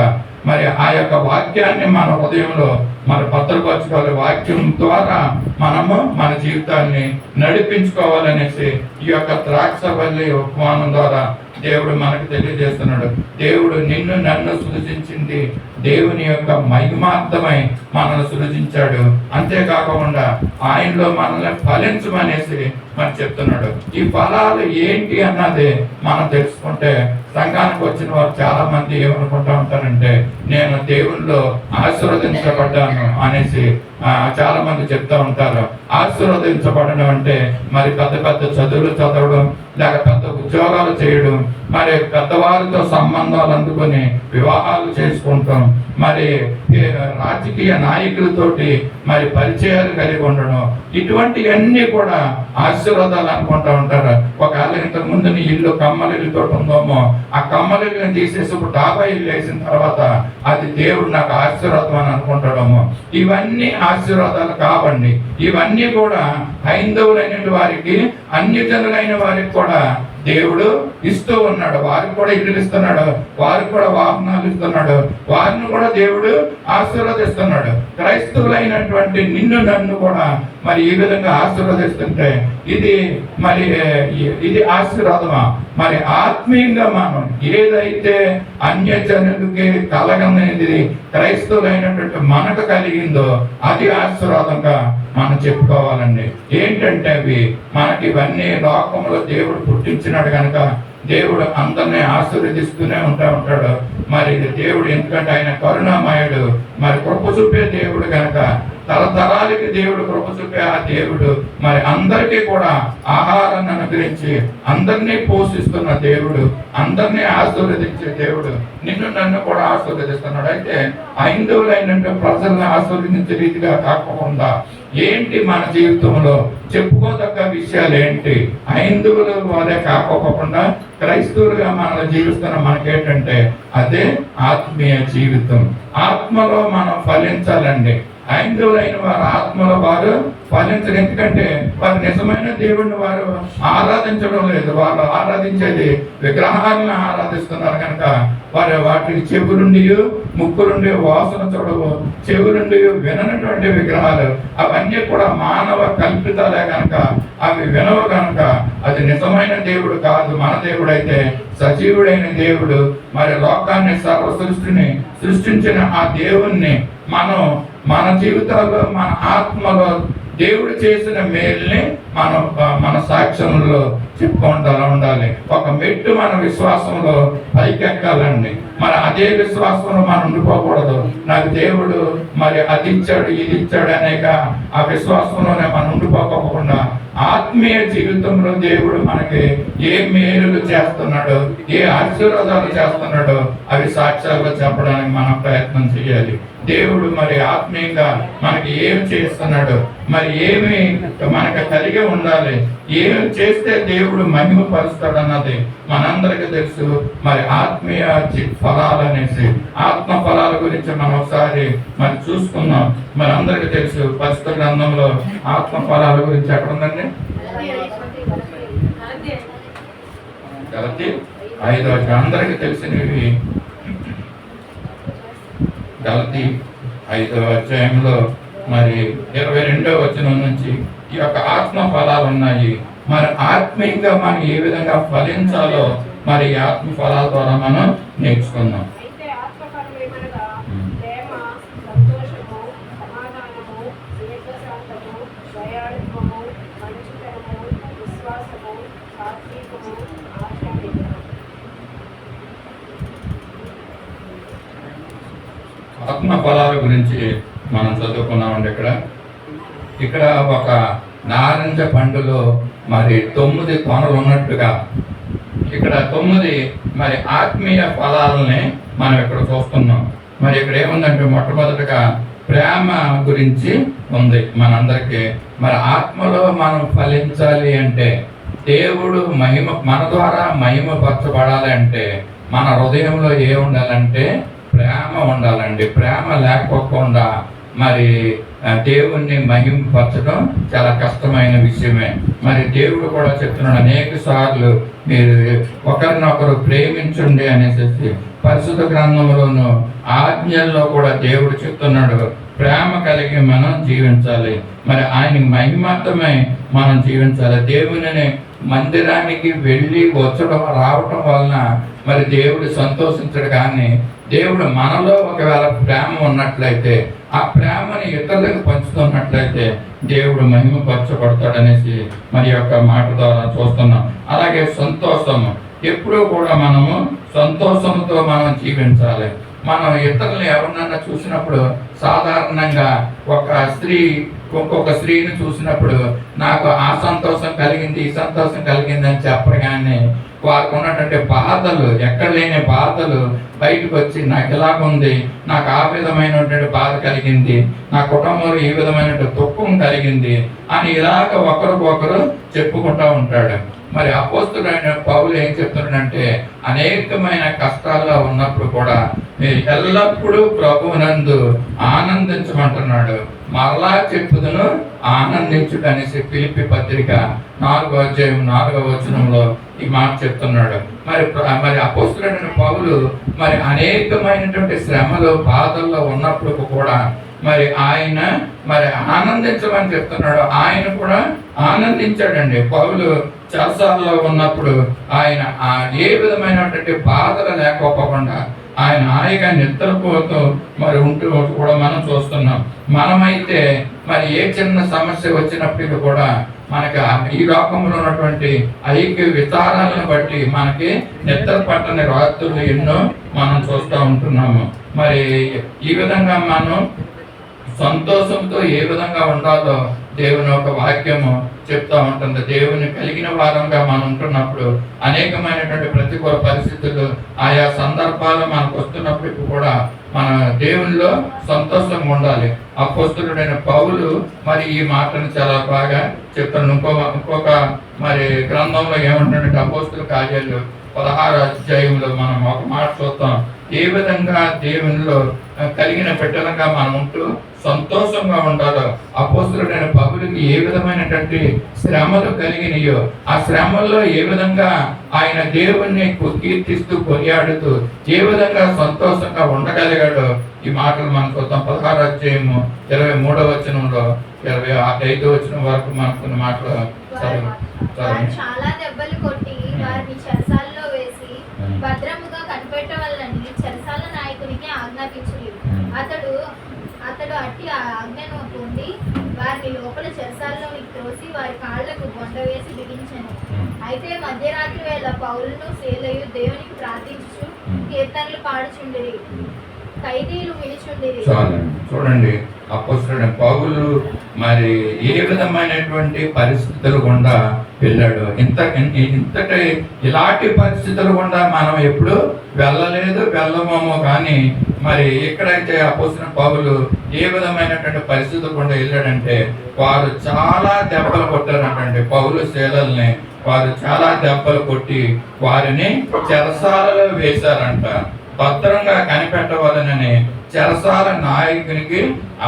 మరి ఆ యొక్క వాక్యాన్ని మన హృదయంలో మరి భద్రపరచుకోవాలి. వాక్యం ద్వారా మనము మన జీవితాన్ని నడిపించుకోవాలనేసి ఈ యొక్క ద్రాక్షవల్లి ఉపమానం ద్వారా దేవుడు మనకు తెలియజేస్తున్నాడు. దేవుడు నిన్ను నన్ను సృజించింది దేవుని యొక్క మహిమార్థమై మనల్ని సృజించాడు. అంతేకాకుండా ఆయనలో మనల్ని ఫలించమనేసి మరి చెప్తున్నాడు. ఈ ఫలాలు ఏంటి అన్నది మనం తెలుసుకుంటే సంఘానికి వచ్చిన వారు చాలా మంది ఏమనుకుంటా ఉంటారంటే నేను దేవుల్లో ఆశీర్వదించబడ్డాను అనేసి చాలా మంది చెప్తా ఉంటారు. ఆశీర్వదించబడడం అంటే మరి పెద్ద పెద్ద చదువులు చదవడం, లేక పెద్ద ఉద్యోగాలు చేయడం, మరి పెద్దవారితో సంబంధాలు అందుకొని వివాహాలు చేసుకుంటాం, మరి రాజకీయ నాయకులతోటి మరి పరిచయాలు కలిగి ఉండడం, ఇటువంటివన్నీ కూడా ఆశీర్వాదాలు అనుకుంటా ఉంటారు. ఒకవేళ ఇంతకు ముందు నీ ఇల్లు కమ్మలితో ఉందేమో, ఆ కమ్మలిని తీసేసి ఇప్పుడు డాబా ఇల్లు వేసిన తర్వాత అది దేవుడు నాకు ఆశీర్వాదం అని అనుకుంటాడేమో. ఇవన్నీ ఆశీర్వాదాలు కావండి. ఇవన్నీ కూడా హైందవులైన వారికి, అన్యజనులైన వారికి కూడా దేవుడు ఇస్తూ ఉన్నాడు. వారికి కూడా ఇల్లు ఇస్తున్నాడు, వారికి కూడా వాహనాలు ఇస్తున్నాడు, వారిని కూడా దేవుడు ఆశీర్వదిస్తున్నాడు. క్రైస్తవులైనటువంటి నిన్ను నన్ను కూడా మరి ఈ విధంగా ఆశీర్వదిస్తుంటే ఇది ఆశీర్వాదమా? మరి ఆత్మీయంగా మనం ఏదైతే అన్యజనులకి కలగనేది క్రైస్తవులైనటువంటి మనకు కలిగిందో అది ఆశీర్వాదంగా మనం చెప్పుకోవాలండి. ఏంటంటే అవి మనకి ఇవన్నీ లోకంలో దేవుడు పుట్టించినాడు కనుక దేవుడు అందరినీ ఆశీర్వదిస్తూనే ఉంటాడు. మరి దేవుడు ఎందుకంటే ఆయన కరుణామయుడు, మరి కృప చూపే దేవుడు కనుక తరతరాలకి దేవుడు కృప చూపే ఆ దేవుడు మరి అందరికీ కూడా ఆహారాన్ని అనుగ్రహించి అందరినీ పోషిస్తున్న దేవుడు, అందరినీ ఆశీర్వదించే దేవుడు నిన్ను నన్ను కూడా ఆశీర్వదిస్తున్నాడు. అయితే హైందవులైన ప్రజల్ని ఆశీర్వదించే రీతిగా కాకుండా ఏంటి మన జీవితంలో చెప్పుకోదగ్గ విషయాలు ఏంటి? హైందవులు వాళ్ళే కాకోకుండా క్రైస్తవులుగా మనల్ని జీవిస్తున్న మనకేంటంటే అదే ఆత్మీయ జీవితం. ఆత్మలో మనం ఫలించాలండి. హైందవులైన వారు ఆత్మలో వారు ఫలించరు. ఎందుకంటే వారు నిజమైన దేవుడిని వారు ఆరాధించడం లేదు. వాళ్ళు ఆరాధించేది విగ్రహాలను ఆరాధిస్తున్నారు కనుక వారు వాటికి చెవులుండి ముక్కులుండి వాసన చూడవు, చెవులుండి విననటువంటి విగ్రహాలు అవన్నీ కూడా మానవ కల్పితాలే కనుక అవి వినవు కనుక అది నిజమైన దేవుడు కాదు. మన దేవుడు అయితే సజీవుడైన దేవుడు. మరి లోకాన్ని సర్వ సృష్టిని సృష్టించిన ఆ దేవుణ్ణి మనం మన జీవితాల్లో మన ఆత్మలో దేవుడు చేసిన మేల్ని మనం మన సాక్ష్యంలో చెప్పుకుంటూ ఉండాలి. ఒక మెట్టు మన విశ్వాసంలో పైకెక్కాలండి. మరి అదే విశ్వాసంలో మనం ఉండిపోకూడదు. నాకు దేవుడు మరి అది ఇచ్చాడు ఇది ఇచ్చాడు అనేక ఆ విశ్వాసంలోనే మనం ఉండిపోకుండా ఆత్మీయ జీవితంలో దేవుడు మనకి ఏ మేలులు చేస్తున్నాడో, ఏ ఆశీర్వాదాలు చేస్తున్నాడో అవి సాక్ష్యాలుగా చెప్పడానికి మనం ప్రయత్నం చేయాలి. దేవుడు మరి ఆత్మీయంగా మనకి ఏమి చేస్తున్నాడు, మరి ఏమి మనకు కలిగి ఉండాలి, ఏమి చేస్తే దేవుడు మహిమ పరుస్తాడు అన్నది మనందరికీ తెలుసు. మరి ఆత్మీయ ఫలాలు అనేసి ఆత్మ ఫలాల గురించి మనం ఒకసారి మరి చూసుకున్నాం. మరి అందరికీ తెలుసు పరిశుద్ధ గ్రంథంలో ఆత్మ ఫలాల గురించి ఎక్కడ ఉందండి? గలతీ 5వ అందరికీ తెలిసినవి. గలతీ 5వ అధ్యాయంలో మరి 22వ వచనం నుంచి ఈ యొక్క ఆత్మ ఫలాలు ఉన్నాయి. మరి ఆత్మీయంగా మనం ఏ విధంగా ఫలించాలో మరి ఈ ఆత్మ ఫలాల ద్వారా మనం నేర్చుకుందాం. అయితే ఆత్మఫలం ఏమనగా ప్రేమ, సంతోషము, సమాధానము, దీర్ఘశాంతము, దయాళుత్వము, మంచితనము, విశ్వాసము, సాత్వికము, ఆశానిగ్రహము. ఆత్మ ఫలాల గురించి మనం చదువుకున్నామండి. ఇక్కడ ఒక నారింజ పండులో మరి 9 కొనలు ఉన్నట్టుగా ఇక్కడ 9 మరి ఆత్మీయ ఫలాలని మనం ఇక్కడ చూస్తున్నాం. మరి ఇక్కడ ఏముందంటే మొట్టమొదటిగా ప్రేమ గురించి ఉంది మనందరికీ. మరి ఆత్మలో మనం ఫలించాలి అంటే దేవుడు మన ద్వారా మహిమపరచబడాలి అంటే మన హృదయంలో ఏ ఉండాలంటే ప్రేమ ఉండాలండి. ప్రేమ లేకోకుండా మరి దేవుణ్ణి మహింపరచడం చాలా కష్టమైన విషయమే. మరి దేవుడు కూడా చెప్తున్నాడు అనేక సార్లు, మీరు ఒకరినొకరు ప్రేమించండి అనేసి పరిశుద్ధ గ్రంథంలోను ఆజ్ఞల్లో కూడా దేవుడు చెప్తున్నాడు. ప్రేమ కలిగి మనం జీవించాలి. మరి ఆయన మహిమార్థమై మనం జీవించాలి. దేవుని మందిరానికి వెళ్ళి వచ్చడం రావటం వలన మరి దేవుడు సంతోషించడు. కానీ దేవుడు మనలో ఒకవేళ ప్రేమ ఉన్నట్లయితే, ఆ ప్రేమని ఇతరులకు పంచుతున్నట్లయితే దేవుడు మహిమపరచబడతాడనేసి మరి యొక్క మాట ద్వారా చూస్తున్నాం. అలాగే సంతోషము, ఎప్పుడూ కూడా మనము సంతోషంతో మనం జీవించాలి. మనం ఇతరులను ఎవరినన్నా చూసినప్పుడు సాధారణంగా ఒక స్త్రీ ఇంకొక స్త్రీని చూసినప్పుడు నాకు ఆ సంతోషం కలిగింది, ఈ సంతోషం కలిగింది అని చెప్పగానే వారికి ఉన్నటువంటి బాధలు, ఎక్కడ లేని బాధలు బయటకు వచ్చి నాకు ఇలాగుంది, నాకు ఆ విధమైనటువంటి బాధ కలిగింది, నా కుటుంబంలో ఈ విధమైనటువంటి దుఃఖం కలిగింది అని ఇలాగ ఒకరికొకరు చెప్పుకుంటూ ఉంటాడు. మరి అపోస్తులైన పౌలు ఏం చెప్తున్నాడంటే, అనేకమైన కష్టాల్లో ఉన్నప్పుడు కూడా మీరు ఎల్లప్పుడూ ప్రభువునందు ఆనందించమంటున్నాడు. మరలా చెప్పుదును ఆనందించుడు అనేసి ఫిలిప్పీ పత్రిక 4వ అధ్యాయం 4వ వచనంలో ఈ మాట చెప్తున్నాడు. మరి అపోస్తులైన పౌలు మరి అనేకమైనటువంటి శ్రమలు బాధల్లో ఉన్నప్పుడు కూడా మరి ఆయన మరి ఆనందించమని చెప్తున్నాడు. ఆయన కూడా ఆనందించాడండి. పౌలు చెరసాలలో ఉన్నప్పుడు ఆయన ఏ విధమైనటువంటి బాధలు లేకపోకుండా ఆయన హాయిగా నిద్రపోతూ మరి ఉంటూ కూడా మనం చూస్తున్నాం. మనమైతే మరి ఏ చిన్న సమస్య వచ్చినప్పటికీ కూడా మనకి ఈ లోకంలో ఉన్నటువంటి ఐక్య విచారాలను బట్టి మనకి నిద్ర పట్టని రాత్రులు ఎన్నో మనం చూస్తూ ఉంటున్నాము. మరి ఈ విధంగా మనం సంతోషంతో ఏ విధంగా ఉండాలో దేవుని ఒక వాక్యము చెప్తా ఉంటుంది. దేవుని కలిగిన వారంగా మనం ఉంటున్నప్పుడు అనేకమైనటువంటి ప్రతికూల పరిస్థితులు, ఆయా సందర్భాలు మనకు వస్తున్నప్పుడు కూడా మన దేవునిలో సంతోషంగా ఉండాలి. అపోస్తులుడైన పౌలు మరి ఈ మాటను చాలా బాగా చెప్తాను. ఇంకొక మరి గ్రంథంలో ఏమంటాడంటే, అపోస్తుల కార్యాలు 16వ అధ్యాయంలో మనం ఒక మాట చూస్తాం. ఏ విధంగా దేవునిలో కలిగిన బిడ్డలుగా మనం ఉంటూ సంతోషంగా ఉండాలో, అపోస్తులుడైన పౌలుకి ఏ విధమైనటువంటి శ్రమలు కలిగినాయో ఆ శ్రమల్లో ఏ విధంగా ఆయన దేవుణ్ణి కీర్తిస్తూ కొనియాడుతూ ఏ విధంగా సంతోషంగా ఉండగలిగాడో ఈ మాటలు మనం చూద్దాం. 16వ అధ్యాయము 23వ వచనంలో 25వ వచనం వరకు మనకున్న మాటలు చాలా దెబ్బలు కొట్టి వారిని చెరసాలలో వేసి భద్రముగా కనిపెట్టవాలని చెరసాల నాయకునికి ఆజ్ఞాపించుడి. అతడు అట్టి ఆజ్ఞను పొంది వారిని లోపల చెరసాలలోనికి త్రోసి వారి కాళ్లకు బొండ వేసి బిగించాను. అయితే మధ్యరాత్రి వేళ పౌలును శీలయు దేవునికి ప్రార్థించు కీర్తనలు పాడుచుండిరి, ఖైదీలు వినిచుండిరి. చూడండి, అపోస్తలుడైన పౌలు మరి ఏ విధమైనటువంటి పరిస్థితులు గుండా వెళ్ళాడు. ఇంతటి ఇలాంటి పరిస్థితులు గుండా మనం ఎప్పుడు వెళ్ళలేదు, వెళ్ళమేమో. కానీ మరి ఎక్కడైతే అపోస్తలుడైన పౌలు ఏ విధమైనటువంటి పరిస్థితులు గుండా వెళ్ళాడంటే, వారు చాలా దెబ్బలు కొట్టారంటండి. పౌలు శీలల్ని వారు చాలా దెబ్బలు కొట్టి వారిని చెరసాలలో వేశారంట. భద్రంగా కనిపెట్టవాలని చెరసాల నాయకునికి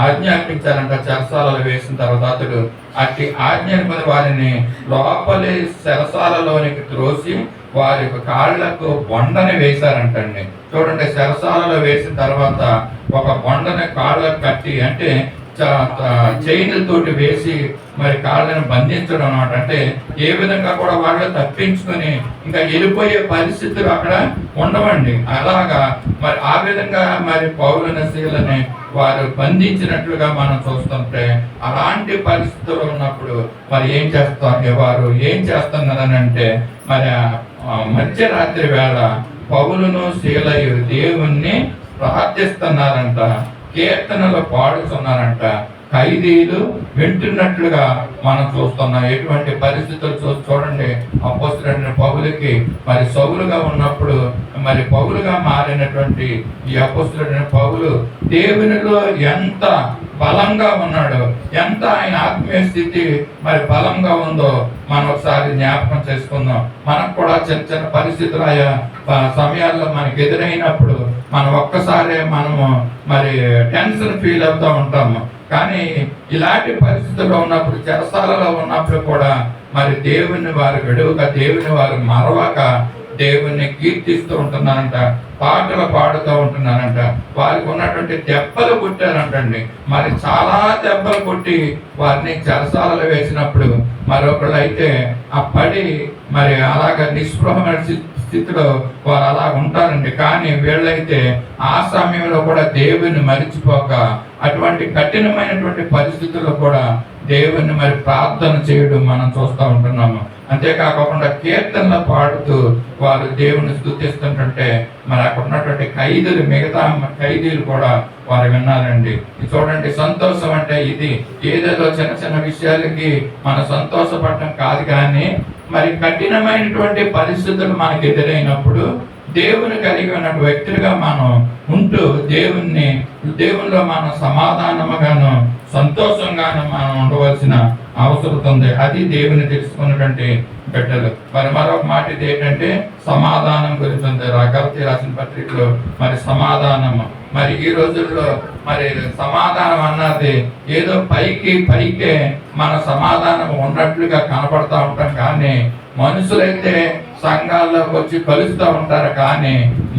ఆజ్ఞాపించారంట. చెరసాలలో వేసిన తర్వాత అతడు అట్టి ఆజ్ఞని వారిని లోపలి చెరసాలలోనికి త్రోసి వారి కాళ్లకు బొండని వేశారంటండి. చూడండి, చెరసాలలో వేసిన తర్వాత ఒక బొండని కాళ్ళకు కట్టి, అంటే చైన్లతోటి వేసి మరి కాళ్ళని బంధించడం అన్నమాట. అంటే ఏ విధంగా కూడా వాళ్ళు తప్పించుకొని ఇంకా వెళ్ళిపోయే పరిస్థితులు అక్కడ ఉండవండి. అలాగా మరి ఆ విధంగా మరి పౌలుని శీలని వారు బంధించినట్లుగా మనం చూస్తుంటే, అలాంటి పరిస్థితులు ఉన్నప్పుడు మరి వారు ఏం చేస్తున్నారనంటే, మరి మధ్యరాత్రి వేళ పౌలును శీలయు దేవుణ్ణి ప్రార్థిస్తున్నారంట, కీర్తనలు పాడుతున్నారంట, ఖైదీలు వింటున్నట్లుగా మనం చూస్తున్నాం. ఎటువంటి పరిస్థితులు చూడండి, అపోస్తలుడైన పౌలుకి మరి సౌలుగా ఉన్నప్పుడు మరి పౌలుగా మారినటువంటి ఈ అపోస్తలుడైన పౌలు దేవునిలో ఎంత బలంగా ఉన్నాడు, ఎంత ఆయన ఆత్మీయ స్థితి మరి బలంగా ఉందో మనం ఒకసారి జ్ఞాపకం చేసుకుందాం. మనకు కూడా చిన్న చిన్న పరిస్థితులు ఆయా సమయాల్లో మనకి ఎదురైనప్పుడు మనం ఒక్కసారి మనము మరి టెన్షన్ ఫీల్ అవుతూ ఉంటాము. కానీ ఇలాంటి పరిస్థితుల్లో ఉన్నప్పుడు, చెరసాలలో ఉన్నప్పుడు కూడా మరి దేవుని వారు విడువక, దేవుని వారు మరవక దేవుణ్ణి కీర్తిస్తూ ఉంటున్నారంట, పాటలు పాడుతూ ఉంటున్నారంట. వారికి ఉన్నటువంటి దెబ్బలు కొట్టారంటండి. మరి చాలా దెబ్బలు కొట్టి వారిని చెరసాలలో వేసినప్పుడు మరొకళ్ళు అయితే ఆ పడి మరి అలాగ నిస్పృహమైన స్థితిలో వారు అలా ఉంటారండి. కానీ వీళ్ళైతే ఆ సమయంలో కూడా దేవుని మరిచిపోక అటువంటి కఠినమైనటువంటి పరిస్థితుల్లో కూడా దేవుని మరి ప్రార్థన చేయడం మనం చూస్తూ ఉంటున్నాము. అంతేకాకుండా కీర్తనలు పాడుతూ వారు దేవుని స్తుతిస్తుంటుంటే మరి అక్కడ ఉన్నటువంటి ఖైదీలు, మిగతా ఖైదీలు కూడా వారు విన్నారండి. చూడండి, సంతోషం అంటే ఇది ఏదేదో చిన్న చిన్న విషయాలకి మనం సంతోషపడటం కాదు, కానీ మరి కఠినమైనటువంటి పరిస్థితులు మనకు ఎదురైనప్పుడు దేవుని కలిగి ఉన్న వ్యక్తులుగా మనం ఉంటూ దేవునిలో మనం సమాధానముగాను సంతోషంగాను మనం ఉండవలసిన అవసరం ఉంది. అది దేవుని తెలుసుకున్నటువంటి బిడ్డలు. మరి మరొక మాట ఇది ఏంటంటే సమాధానం గురించి ఉంది. గలతీ రాసిన పత్రికలో మరి సమాధానం, మరి ఈ రోజుల్లో మరి సమాధానం అన్నది ఏదో పైకే మన సమాధానం ఉన్నట్లుగా కనపడతా ఉంటాం, కానీ మనుషులైతే సంఘాల్లోకి వచ్చి కలుస్తూ ఉంటారు, కానీ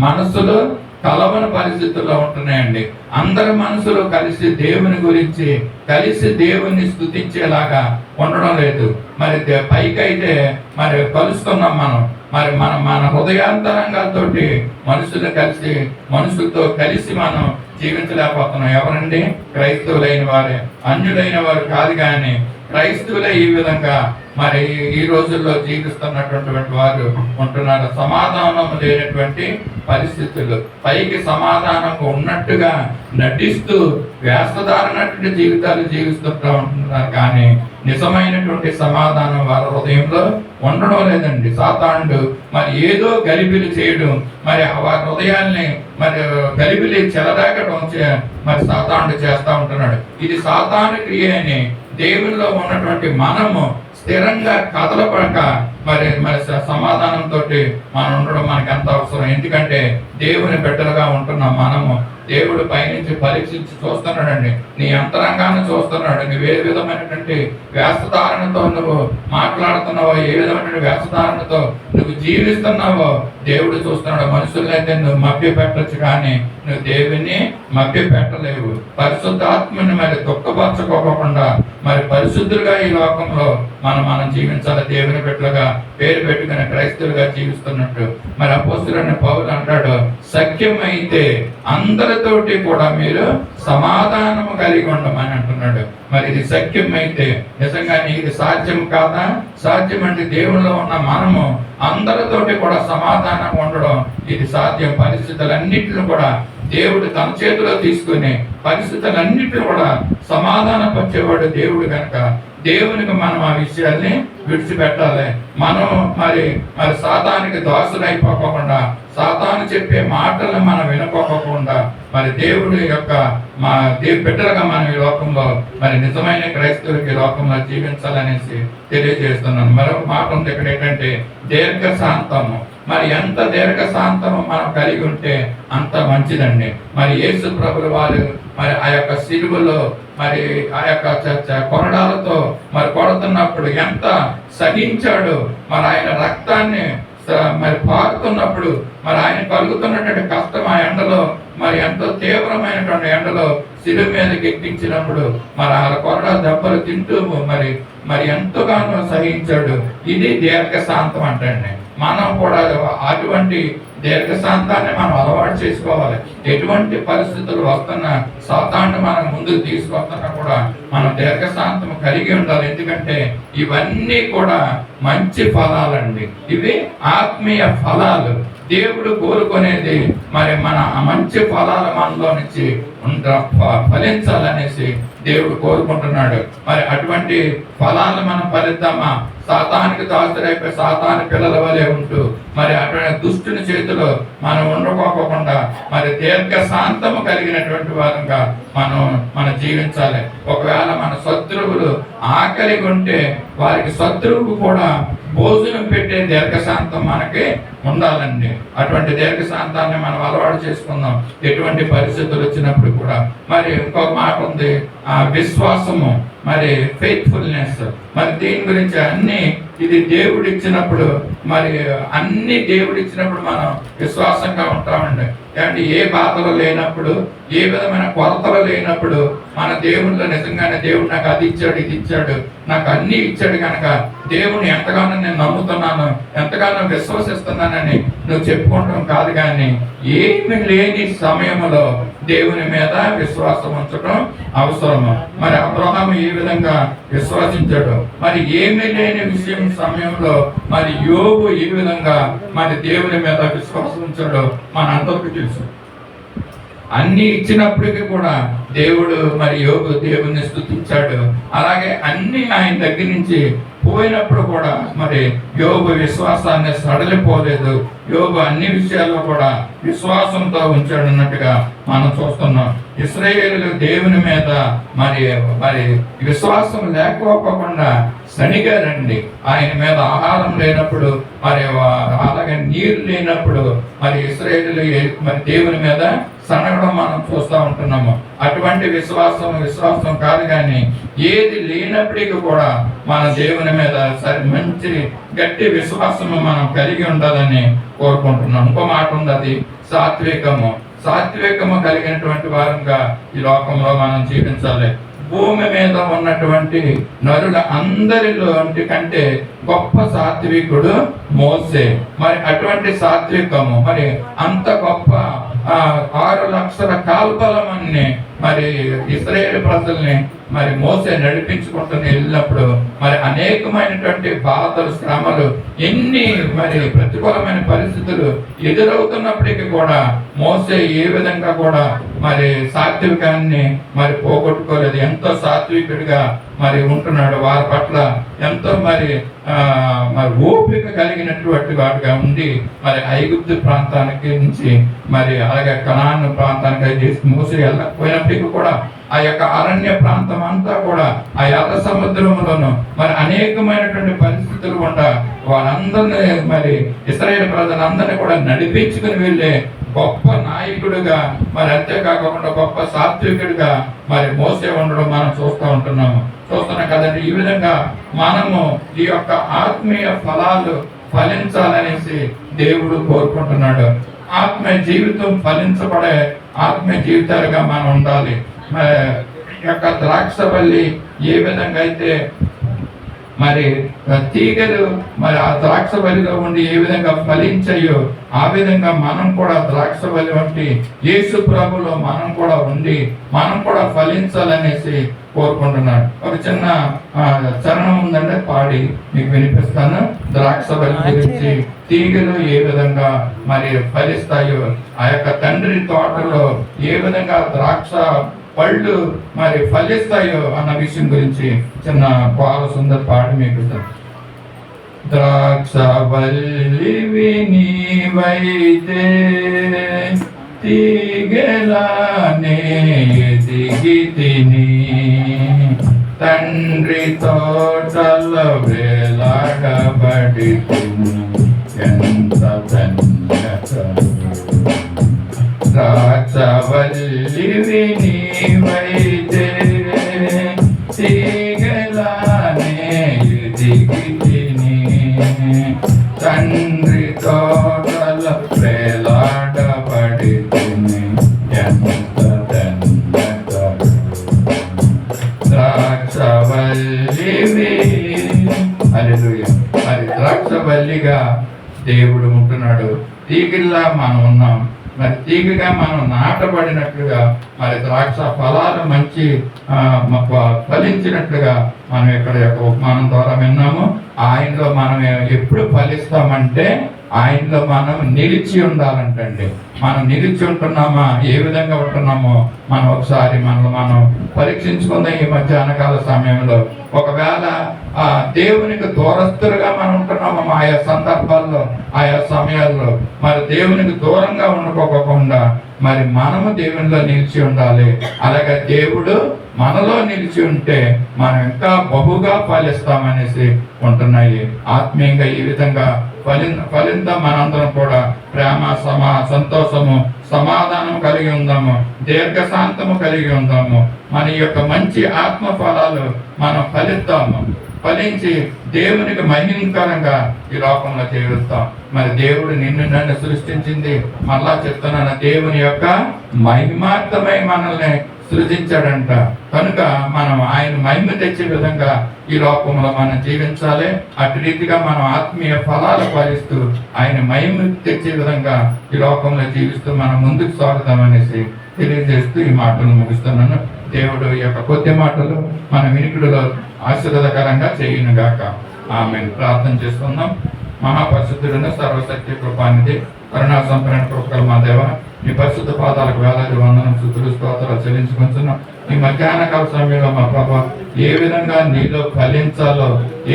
మనసులు కలవని పరిస్థితుల్లో ఉంటున్నాయండి. అందరి మనసులు కలిసి దేవుని గురించి కలిసి దేవుని స్తుతించేలాగా ఉండడం లేదు. మరి పైకైతే మరి కలుస్తున్నాం మనం, మరి మన హృదయాంతరంగాలతోటి మనుషులతో కలిసి మనం జీవించలేకపోతున్నాం. ఎవరండి? క్రైస్తవులైన వారే, అన్యులైన వారు కాదు, కానీ క్రైస్తవులే ఈ విధంగా మరి ఈ రోజుల్లో జీవిస్తున్నటువంటి వారు ఉంటున్నారు. సమాధానం లేనటువంటి పరిస్థితులు, పైకి సమాధానం ఉన్నట్టుగా నటిస్తూ వేషధారణటువంటి జీవితాలు జీవిస్తుంటూ ఉంటున్నారు, కానీ నిజమైనటువంటి సమాధానం వారి హృదయంలో ఉండడం లేదండి. సాతానుడు మరి ఏదో గలిబిలి చేయడం, మరి వారి హృదయాల్ని మరి గలిబిలి చెలరేగడం మరి సాతానుడు చేస్తూ ఉంటున్నాడు. ఇది సాతాను క్రియ అని దేవునిలో ఉన్నటువంటి మనము స్థిరంగా కదలపడక మరి సమాధానంతో మనం ఉండడం మనకి ఎంత అవసరం. ఎందుకంటే దేవుని బిడ్డలుగా ఉంటున్నాం మనము. దేవుడు పైనుంచి పరీక్షించి చూస్తున్నాడండి, నీ అంతరంగాన్ని చూస్తున్నాడు. నువ్వు ఏ విధమైనటువంటి వేషధారణతో నువ్వు మాట్లాడుతున్నావో, ఏ విధమైనటువంటి వేషధారణతో నువ్వు జీవిస్తున్నావో దేవుడు చూస్తున్నాడు. మనుషులైతే నువ్వు మభ్య పెట్టచ్చు, కానీ నువ్వు దేవుని మభ్య పెట్టలేవు. పరిశుద్ధాత్మని మరి దుఃఖపరచుకోకుండా మరి పరిశుద్ధులుగా ఈ లోకంలో మనం జీవించాలి. దేవుని బిడ్డలుగా పేరు పెట్టుకుని క్రైస్తవులుగా జీవిస్తున్నట్టు మరి అపోస్తలుడైన పౌలు అంటాడు, సఖ్యమైతే అందరితోటి కూడా మీరు సమాధానము కలిగి ఉండమని అంటున్నాడు. మరి ఇది సఖ్యమైతే నిజంగానే ఇది సాధ్యం కాదా? సాధ్యం అంటే దేవునిలో ఉన్న మనము అందరితోటి కూడా సమాధానం ఉండడం ఇది సాధ్యం. పరిస్థితులన్నింటిని కూడా దేవుడు తన చేతిలో తీసుకుని పరిస్థితులన్నింటినీ కూడా సమాధానపరిచేవాడు దేవుడు కనుక దేవునికి మనం ఆ విషయాల్ని విడిచిపెట్టాలి. మనం మరి సాతానికి దాసులైపోకుండా, సాతాను చెప్పే మాటలను మనం వినుకోకుండా మరి దేవుడి యొక్క బిడ్డలుగా మనం ఈ లోకంలో మరి నిజమైన క్రైస్తవులకి ఈ లోకంలో జీవించాలనేసి తెలియజేస్తున్నాను. మరొక మాట ఉంది ఇక్కడ ఏంటంటే దీర్ఘశాంతము. మరి ఎంత దీర్ఘశాంతము మనం కలిగి ఉంటే అంత మంచిదండి. మరి యేసు ప్రభువు వారు మరి ఆ యొక్క సిలువలో మరి ఆ యొక్క కొరడాలతో మరి కొడుతున్నప్పుడు ఎంత సహించాడు. మరి ఆయన రక్తాన్ని మరి పారుతున్నప్పుడు మరి ఆయన కలుగుతున్నటువంటి కష్టం ఆ ఎండలో మరి ఎంతో తీవ్రమైనటువంటి ఎండలో సిలువ మీదకి ఎక్కించినప్పుడు మరి ఆ కొరడా దెబ్బలు తింటూ మరి ఎంతగానో సహించాడు. ఇది దీర్ఘశాంతం అంటండి. మనం కూడా అటువంటి దీర్ఘశాంతాన్ని మనం అలవాటు చేసుకోవాలి. ఎటువంటి పరిస్థితులు వస్తున్నా, సాతాను మనం ముందుకు తీసుకొస్తున్నా కూడా మనం దీర్ఘశాంతం కలిగి ఉండాలి. ఎందుకంటే ఇవన్నీ కూడా మంచి ఫలాలండి. ఇవి ఆత్మీయ ఫలాలు. దేవుడు కోరుకునేది మరి మన మంచి ఫలాలు మనలో నుంచి ఫలించాలనేసి దేవుడు కోరుకుంటున్నాడు. మరి అటువంటి ఫలాలను మనం ఫలిద్దామా? సాతానికి దాసులైపోయి సాతాను పిల్లల వలె ఉంటూ మరి అటువంటి దుష్టుని చేతిలో మనం ఉండకోకుండా మరి దీర్ఘశాంతము కలిగినటువంటి వారంగా మనం జీవించాలి. ఒకవేళ మన శత్రువులు ఆకలిగా ఉంటే వారికి శత్రువుకు కూడా భోజనం పెట్టే దీర్ఘశాంతం మనకి ఉండాలండి. అటువంటి దీర్ఘశాంతాన్ని మనం అలవాటు చేసుకుందాం ఎటువంటి పరిస్థితులు వచ్చినప్పుడు కూడా. మరి ఇంకొక మాట ఉంది, విశ్వాసము, మరి ఫెయిత్ఫుల్నెస్. మరి దీని గురించి ఇది దేవుడు ఇచ్చినప్పుడు, మరి అన్ని దేవుడు ఇచ్చినప్పుడు మనం విశ్వాసంగా ఉంటామండి. అంటే ఏ బాధలు లేనప్పుడు, ఏ విధమైన కొరతలు లేనప్పుడు మన దేవుళ్ళు నిజంగానే దేవుడు నాకు అది ఇచ్చాడు, ఇది ఇచ్చాడు, నాకు అన్ని ఇచ్చాడు కనుక దేవుని ఎంతగానో నేను నమ్ముతున్నాను, ఎంతగానో విశ్వసిస్తున్నానని నువ్వు చెప్పుకుంటాం కాదు. కానీ ఏమి లేని సమయంలో దేవుని మీద విశ్వాసం ఉంచడం అవసరము. మరి అబ్రహాము ఏ విధంగా విశ్వసించాడు, మరి ఏమి లేని విషయం సమయంలో మరి యోబు ఏ విధంగా మరి దేవుని మీద విశ్వాసం ఉంచాడో మనందరికీ తెలుసు. అన్ని ఇచ్చినప్పటికీ కూడా దేవుడు మరి యోబు దేవుని స్తుతించాడు. అలాగే అన్ని ఆయన దగ్గర నుంచి పోయినప్పుడు కూడా మరి యోబు విశ్వాసాన్ని సడలిపోలేదు. యోబు అన్ని విషయాల్లో కూడా విశ్వాసంతో ఉంచాడు అన్నట్టుగా మనం చూస్తున్నాం. ఇశ్రాయేలు దేవుని మీద మరి విశ్వాసం లేకపోకుండా సనిగారండి. ఆయన మీద ఆహారం లేనప్పుడు, మరి అలాగే నీరు లేనప్పుడు మరి ఇశ్రాయేలు మరి దేవుని మీద సనగడం మనం చూస్తూ ఉంటున్నాము. అటువంటి విశ్వాసం కాదు. కానీ ఏది లేనప్పటికీ కూడా మన దేవుని మీద మంచి గట్టి విశ్వాసము మనం కలిగి ఉండాలని కోరుకుంటున్నాం. ఇంకో మాట ఉంది, అది సాత్వికము కలిగినటువంటి వారంగా ఈ లోకంలో మనం జీవించాలి. భూమి మీద ఉన్నటువంటి నరుల అందరిలో కంటే గొప్ప సాత్వికుడు మోసే. మరి అటువంటి సాత్వికము, మరి అంత గొప్ప 6 లక్షల కాల్బలమని మరి ఇశ్రాయేలు ప్రజల్ని మరి మోసే నడిపించుకుంటూ వెళ్ళినప్పుడు మరి అనేకమైనటువంటి బాధలు, శ్రమలు, ఎన్ని మరి ప్రతికూలమైన పరిస్థితులు ఎదురవుతున్నప్పటికీ కూడా మోసే ఏ విధంగా కూడా మరి సాత్వికాన్ని మరి పోగొట్టుకోలేదు. ఎంతో సాత్వికుడిగా మరి ఉంటున్నాడు. వారి పట్ల ఎంతో మరి ఓపిక కలిగినటువంటి వాటిగా ఉండి మరి ఐగుప్తు ప్రాంతానికి నుంచి మరి అలాగే కనాన్ ప్రాంతానికి మోసే వెళ్ళకపోయినప్పటికీ కూడా ఆ యొక్క అరణ్య ప్రాంతం అంతా కూడా ఆ ఎర్ర సముద్రంలోను మరి అనేకమైనటువంటి పరిస్థితులు గుండా వారందరినీ మరి ఇశ్రాయేలు ప్రజలందరినీ కూడా నడిపించుకుని వెళ్ళే గొప్ప నాయకుడిగా, మరి అంతేకాకుండా గొప్ప సాత్వికుడిగా మరి మోసే ఉండడం మనం చూస్తున్నాం కదండి. ఈ విధంగా మనము ఈ యొక్క ఆత్మీయ ఫలాలు ఫలించాలనేసి దేవుడు కోరుకుంటున్నాడు. ఆత్మీయ జీవితం ఫలించబడే ఆత్మీయ జీవితాలుగా మనం ఉండాలి. మరి యొక్క ద్రాక్షవల్లి ఏ విధంగా అయితే మరి తీగలు మరి ఆ ద్రాక్షవల్లిలో ఉండి ఏ విధంగా ఫలించాయో ఆ విధంగా మనం కూడా ద్రాక్షవల్లి వంటి యేసు ప్రభులో మనం కూడా ఉండి మనం కూడా ఫలించాలనేసి కోరుకుంటున్నాడు. ఒక చిన్న చరణం ఉందంటే పాడి మీకు వినిపిస్తాను. ద్రాక్షవల్లి గురించి, తీగలు ఏ విధంగా మరి ఫలిస్తాయో, ఆ యొక్క తండ్రి తోటలో ఏ విధంగా ద్రాక్ష పళ్ళు మరి ఫలిస్తాయో అన్న విషయం గురించి చిన్న బాల సుందర పాట మీకు. ద్రాక్షవల్లివి నీవైతే తీగెలానే ఎదిగి తిని తండ్రి తోటలో వేలాడబడి ఎంత ధన్యత. ద్రాక్షవల్లివి నీవైతే తీగెలానే ఎదిగి తిని తండ్రి తోటలో వేలాడబడి తిని ఎంత ధన్యత. ద్రాక్షవల్లివి హల్లెలూయా. మరి ద్రాక్షవల్లిగా దేవుడు ఉంటున్నాడు. తీగిల్లా మనం ఉన్నాం. మరి తీగగా మనం నాటబడినట్లుగా మరి ద్రాక్ష ఫలాలు మంచి ఫలించినట్లుగా మనం ఇక్కడ ఉపమానం ద్వారా విన్నాము. ఆయనలో మనం ఎప్పుడు ఫలిస్తామంటే ఆయనలో మనం నిలిచి ఉండాలంటండి. మనం నిలిచి ఉంటున్నామా, ఏ విధంగా ఉంటున్నామో మనం ఒకసారి మనం పరీక్షించుకుందాం. ఈ మధ్యాహ్నకాల సమయంలో ఒకవేళ దేవునికి దూరస్తులుగా మనం ఉంటున్నాము ఆయా సందర్భాల్లో, ఆయా సమయాల్లో, మరి దేవునికి దూరంగా ఉండుకోకుండా మరి మనము దేవునిలో నిలిచి ఉండాలి. అలాగే దేవుడు మనలో నిలిచి ఉంటే మనం ఇంకా బహుగా ఫలిస్తామనేసి ఉంటున్నాయి. ఆత్మీయంగా ఈ విధంగా ఫలింత మనందరం కూడా ప్రేమ, సంతోషము, సమాధానం కలిగి ఉందాము, దీర్ఘశాంతము కలిగి ఉందాము. మన యొక్క మంచి ఆత్మ ఫలాలు మనం ఫలించి దేవునికి మహిమకరంగా ఈ లోకంలో జీవిస్తాం. మరి దేవుడు నిన్ను నన్ను సృష్టించింది, మళ్ళా చెప్తున్నాను, దేవుని యొక్క మహిమార్థమై మనల్ని సృజించాడంట. కనుక మనం ఆయన మహిమ తెచ్చే విధంగా ఈ లోకంలో మనం జీవించాలి. అటు రీతిగా మనం ఆత్మీయ ఫలాలు ఫలిస్తూ ఆయన మహిమ తెచ్చే విధంగా ఈ లోకంలో జీవిస్తూ మనం ముందుకు సాగుతామనేసి తెలియజేస్తూ ఈ మాటలు ముగిస్తున్నాను. దేవుడు ఈ యొక్క కొద్ది మాటలు మన వినికిడిలో ఆశీర్వాదకరంగా చేయును గాక. ఆమేన్. ప్రార్థన చేసుకుందాం. మహాపరిశుద్ధుడును సర్వశక్తి కృపానిధి కరుణా సంపన్న కృపగల మా దేవ, నీ పరిశుద్ధ పాదాలకు వేలాది వందనం, స్తుతులు, స్తోత్రాలు చెల్లించుకుంటున్నాం. ఈ మధ్యాహ్నకాల సమయంలో మా ప్రభా ఏ విధంగా నీలో ఫలించాలో, ఏ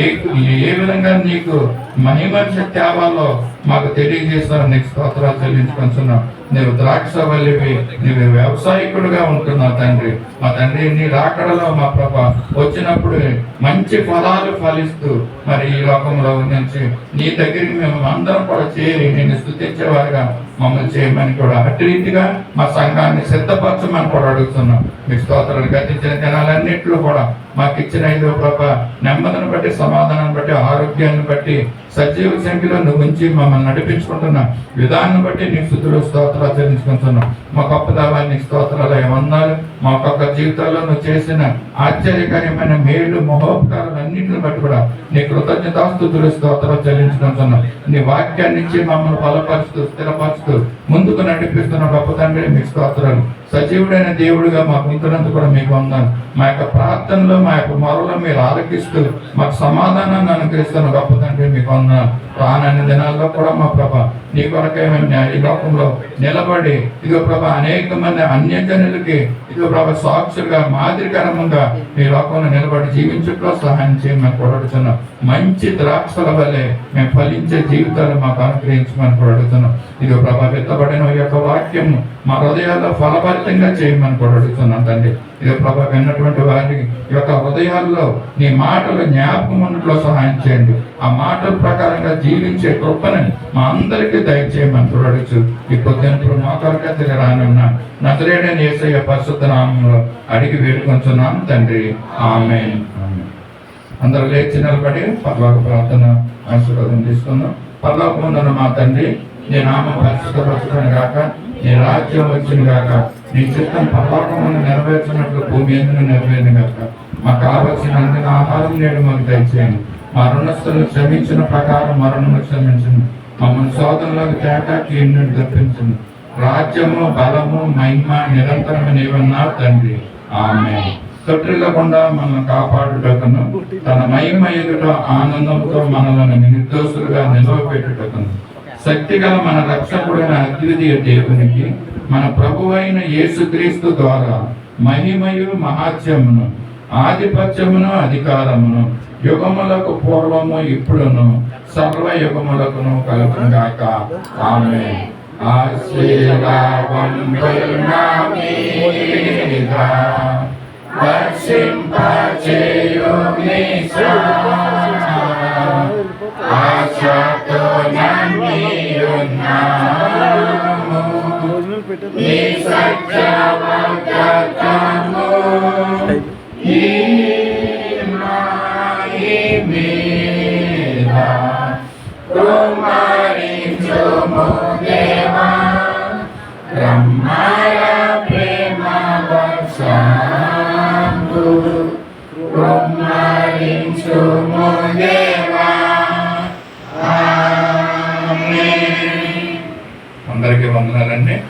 విధంగా నీకు మహిమ తేవాలో మాకు తెలియజేస్తారో నీకు స్తోత్రాలు చెల్లించుకుంటున్నాం. నీవు ద్రాక్షవల్లివి, నీవు వ్యవసాయకుడుగా ఉంటున్నావు తండ్రి. మా తండ్రి నీ రాకడలో మా ప్రభా వచ్చినప్పుడు మంచి ఫలాలు ఫలిస్తూ మరి ఈ లోకంలో నుంచి నీ దగ్గరికి మేము అందరం కూడా చేరి నేను స్తుతించేవారుగా మమ్మల్ని చేయమని కూడా అటు రీతిగా మా సంఘాన్ని సిద్ధపరచమని కూడా అడుగుతున్నాం. మీ స్తోత్రాలు గతించిన దినాలన్నింటిలో కూడా మాకు ఇచ్చిన ఐదో ప్రభా నెమ్మదిని బట్టి, సమాధానాన్ని బట్టి, ఆరోగ్యాన్ని బట్టి, సజీవ సంఖ్యలో నువ్వు ఉంచి మమ్మల్ని నడిపించుకుంటున్న విధానం బట్టి నీ స్తుతులు, స్తోత్రాలు చెల్లించుకుంటున్నాం. మా గొప్ప దేవాన్ని స్తోత్రాలు ఏమన్నారు, మా ఒక్కొక్క జీవితాల్లో నువ్వు చేసిన ఆశ్చర్యకరమైన మేలు, మహోపకారాలు అన్నింటిని బట్టి కూడా నీ కృతజ్ఞతాస్తుతులు, స్తోత్రాలు చెల్లించుకుంటున్నాం. నీ వాక్యాన్ని ఇచ్చి మమ్మల్ని బలపరుస్తూ, స్థిరపరుస్తూ ముందుకు నడిపిస్తున్న గొప్ప తండ్రి మీకు స్తోత్రాలు. సజీవుడైన దేవుడిగా మాకు ఉంటున్నంత కూడా మీకు ఉన్నాను. మా యొక్క ప్రార్థనలో, మా యొక్క మొరలో మీరు ఆలకిస్తూ మాకు సమాధానాన్ని అనుగ్రహిస్తున్న గొప్ప తండ్రి మీకు ఉన్నాను. రానన్ని దినాల్లో కూడా మా ప్రభా నీ కొరకే ఈ లోకంలో నిలబడి ఇదిగో ప్రభా అనేక మంది అన్యజనులకి ఇదిగో ప్రభా సాక్షులుగా, మాదిరికరంగా ఈ లోకంలో నిలబడి జీవించుట్లో సహాయం చేయమని కొడుతున్నాం. మంచి ద్రాక్షల వల్లే మేము ఫలించే జీవితాలు మాకు అనుగ్రహించమని కొడుతున్నాం. ఇదిగో ప్రభా విత్తబడిన ఈ యొక్క వాక్యం మా హృదయాల్లో ఫలభరితంగా చేయమని కొడుతున్నాం తండ్రి. ఇదిగో ప్రభా విన్నటువంటి వారి యొక్క హృదయాల్లో నీ మాటలు జ్ఞాపకం ఉన్నట్లో సహాయం చేయండి. ఆ మాటల ప్రకారంగా జీవించే కృపని మా అందరికీ దయచేయమని కొడుచు ఈ పొద్దునప్పుడు మా కొరకే తిరిగి రానున్నా నజరేయుడైన యేసయ్య పరిశుద్ధ నామములో అడిగి వేడుకొంచున్నాం తండ్రి. ఆమేన్. అందరూ లేచి నిలబడి పరలోక ప్రార్థన ఆశీర్వాదం తీసుకుందాం. పరలోకమున మా తండ్రి, నీ నామం పరిశుద్ధపరచుకుని గాక, నీ రాజ్యం వచ్చిన గాక, నీ చిత్తం పరలోకమున నెరవేర్చినట్లు భూమి ఎందుకు నెరవేరిన గాక. మాకు కావలసిన అందిన ఆహారం నేడు మాకు దయచేయండి. మా రుణస్తులను క్షమించిన ప్రకారం మరణము క్షమించండి. మమ్మల్ని శోధనలోకి తేక కీడు నుండి తప్పించండి. రాజ్యము, బలము, మహిమ నిరంతరము నీవన్నావు తండ్రి. ఆమేన్. తొట్టిల్లకుండా మనల్ని కాపాడుటకును, తన మహిమ ఎదుట ఆనందంతో మనలను నిర్దోషులుగా నిలవబెట్టుటకును, శక్తిగల మన రక్షకుడైన అద్వితీయ దేవునికి మన ప్రభువైన యేసుక్రీస్తు ద్వారా మహిమయు మహాత్యమును, ఆధిపత్యమును, అధికారమును యుగములకు పూర్వము ఇప్పుడును సర్వ యుగములకును కలుగును గాక. ఆమేన్. కుమ్మరించుము దేవా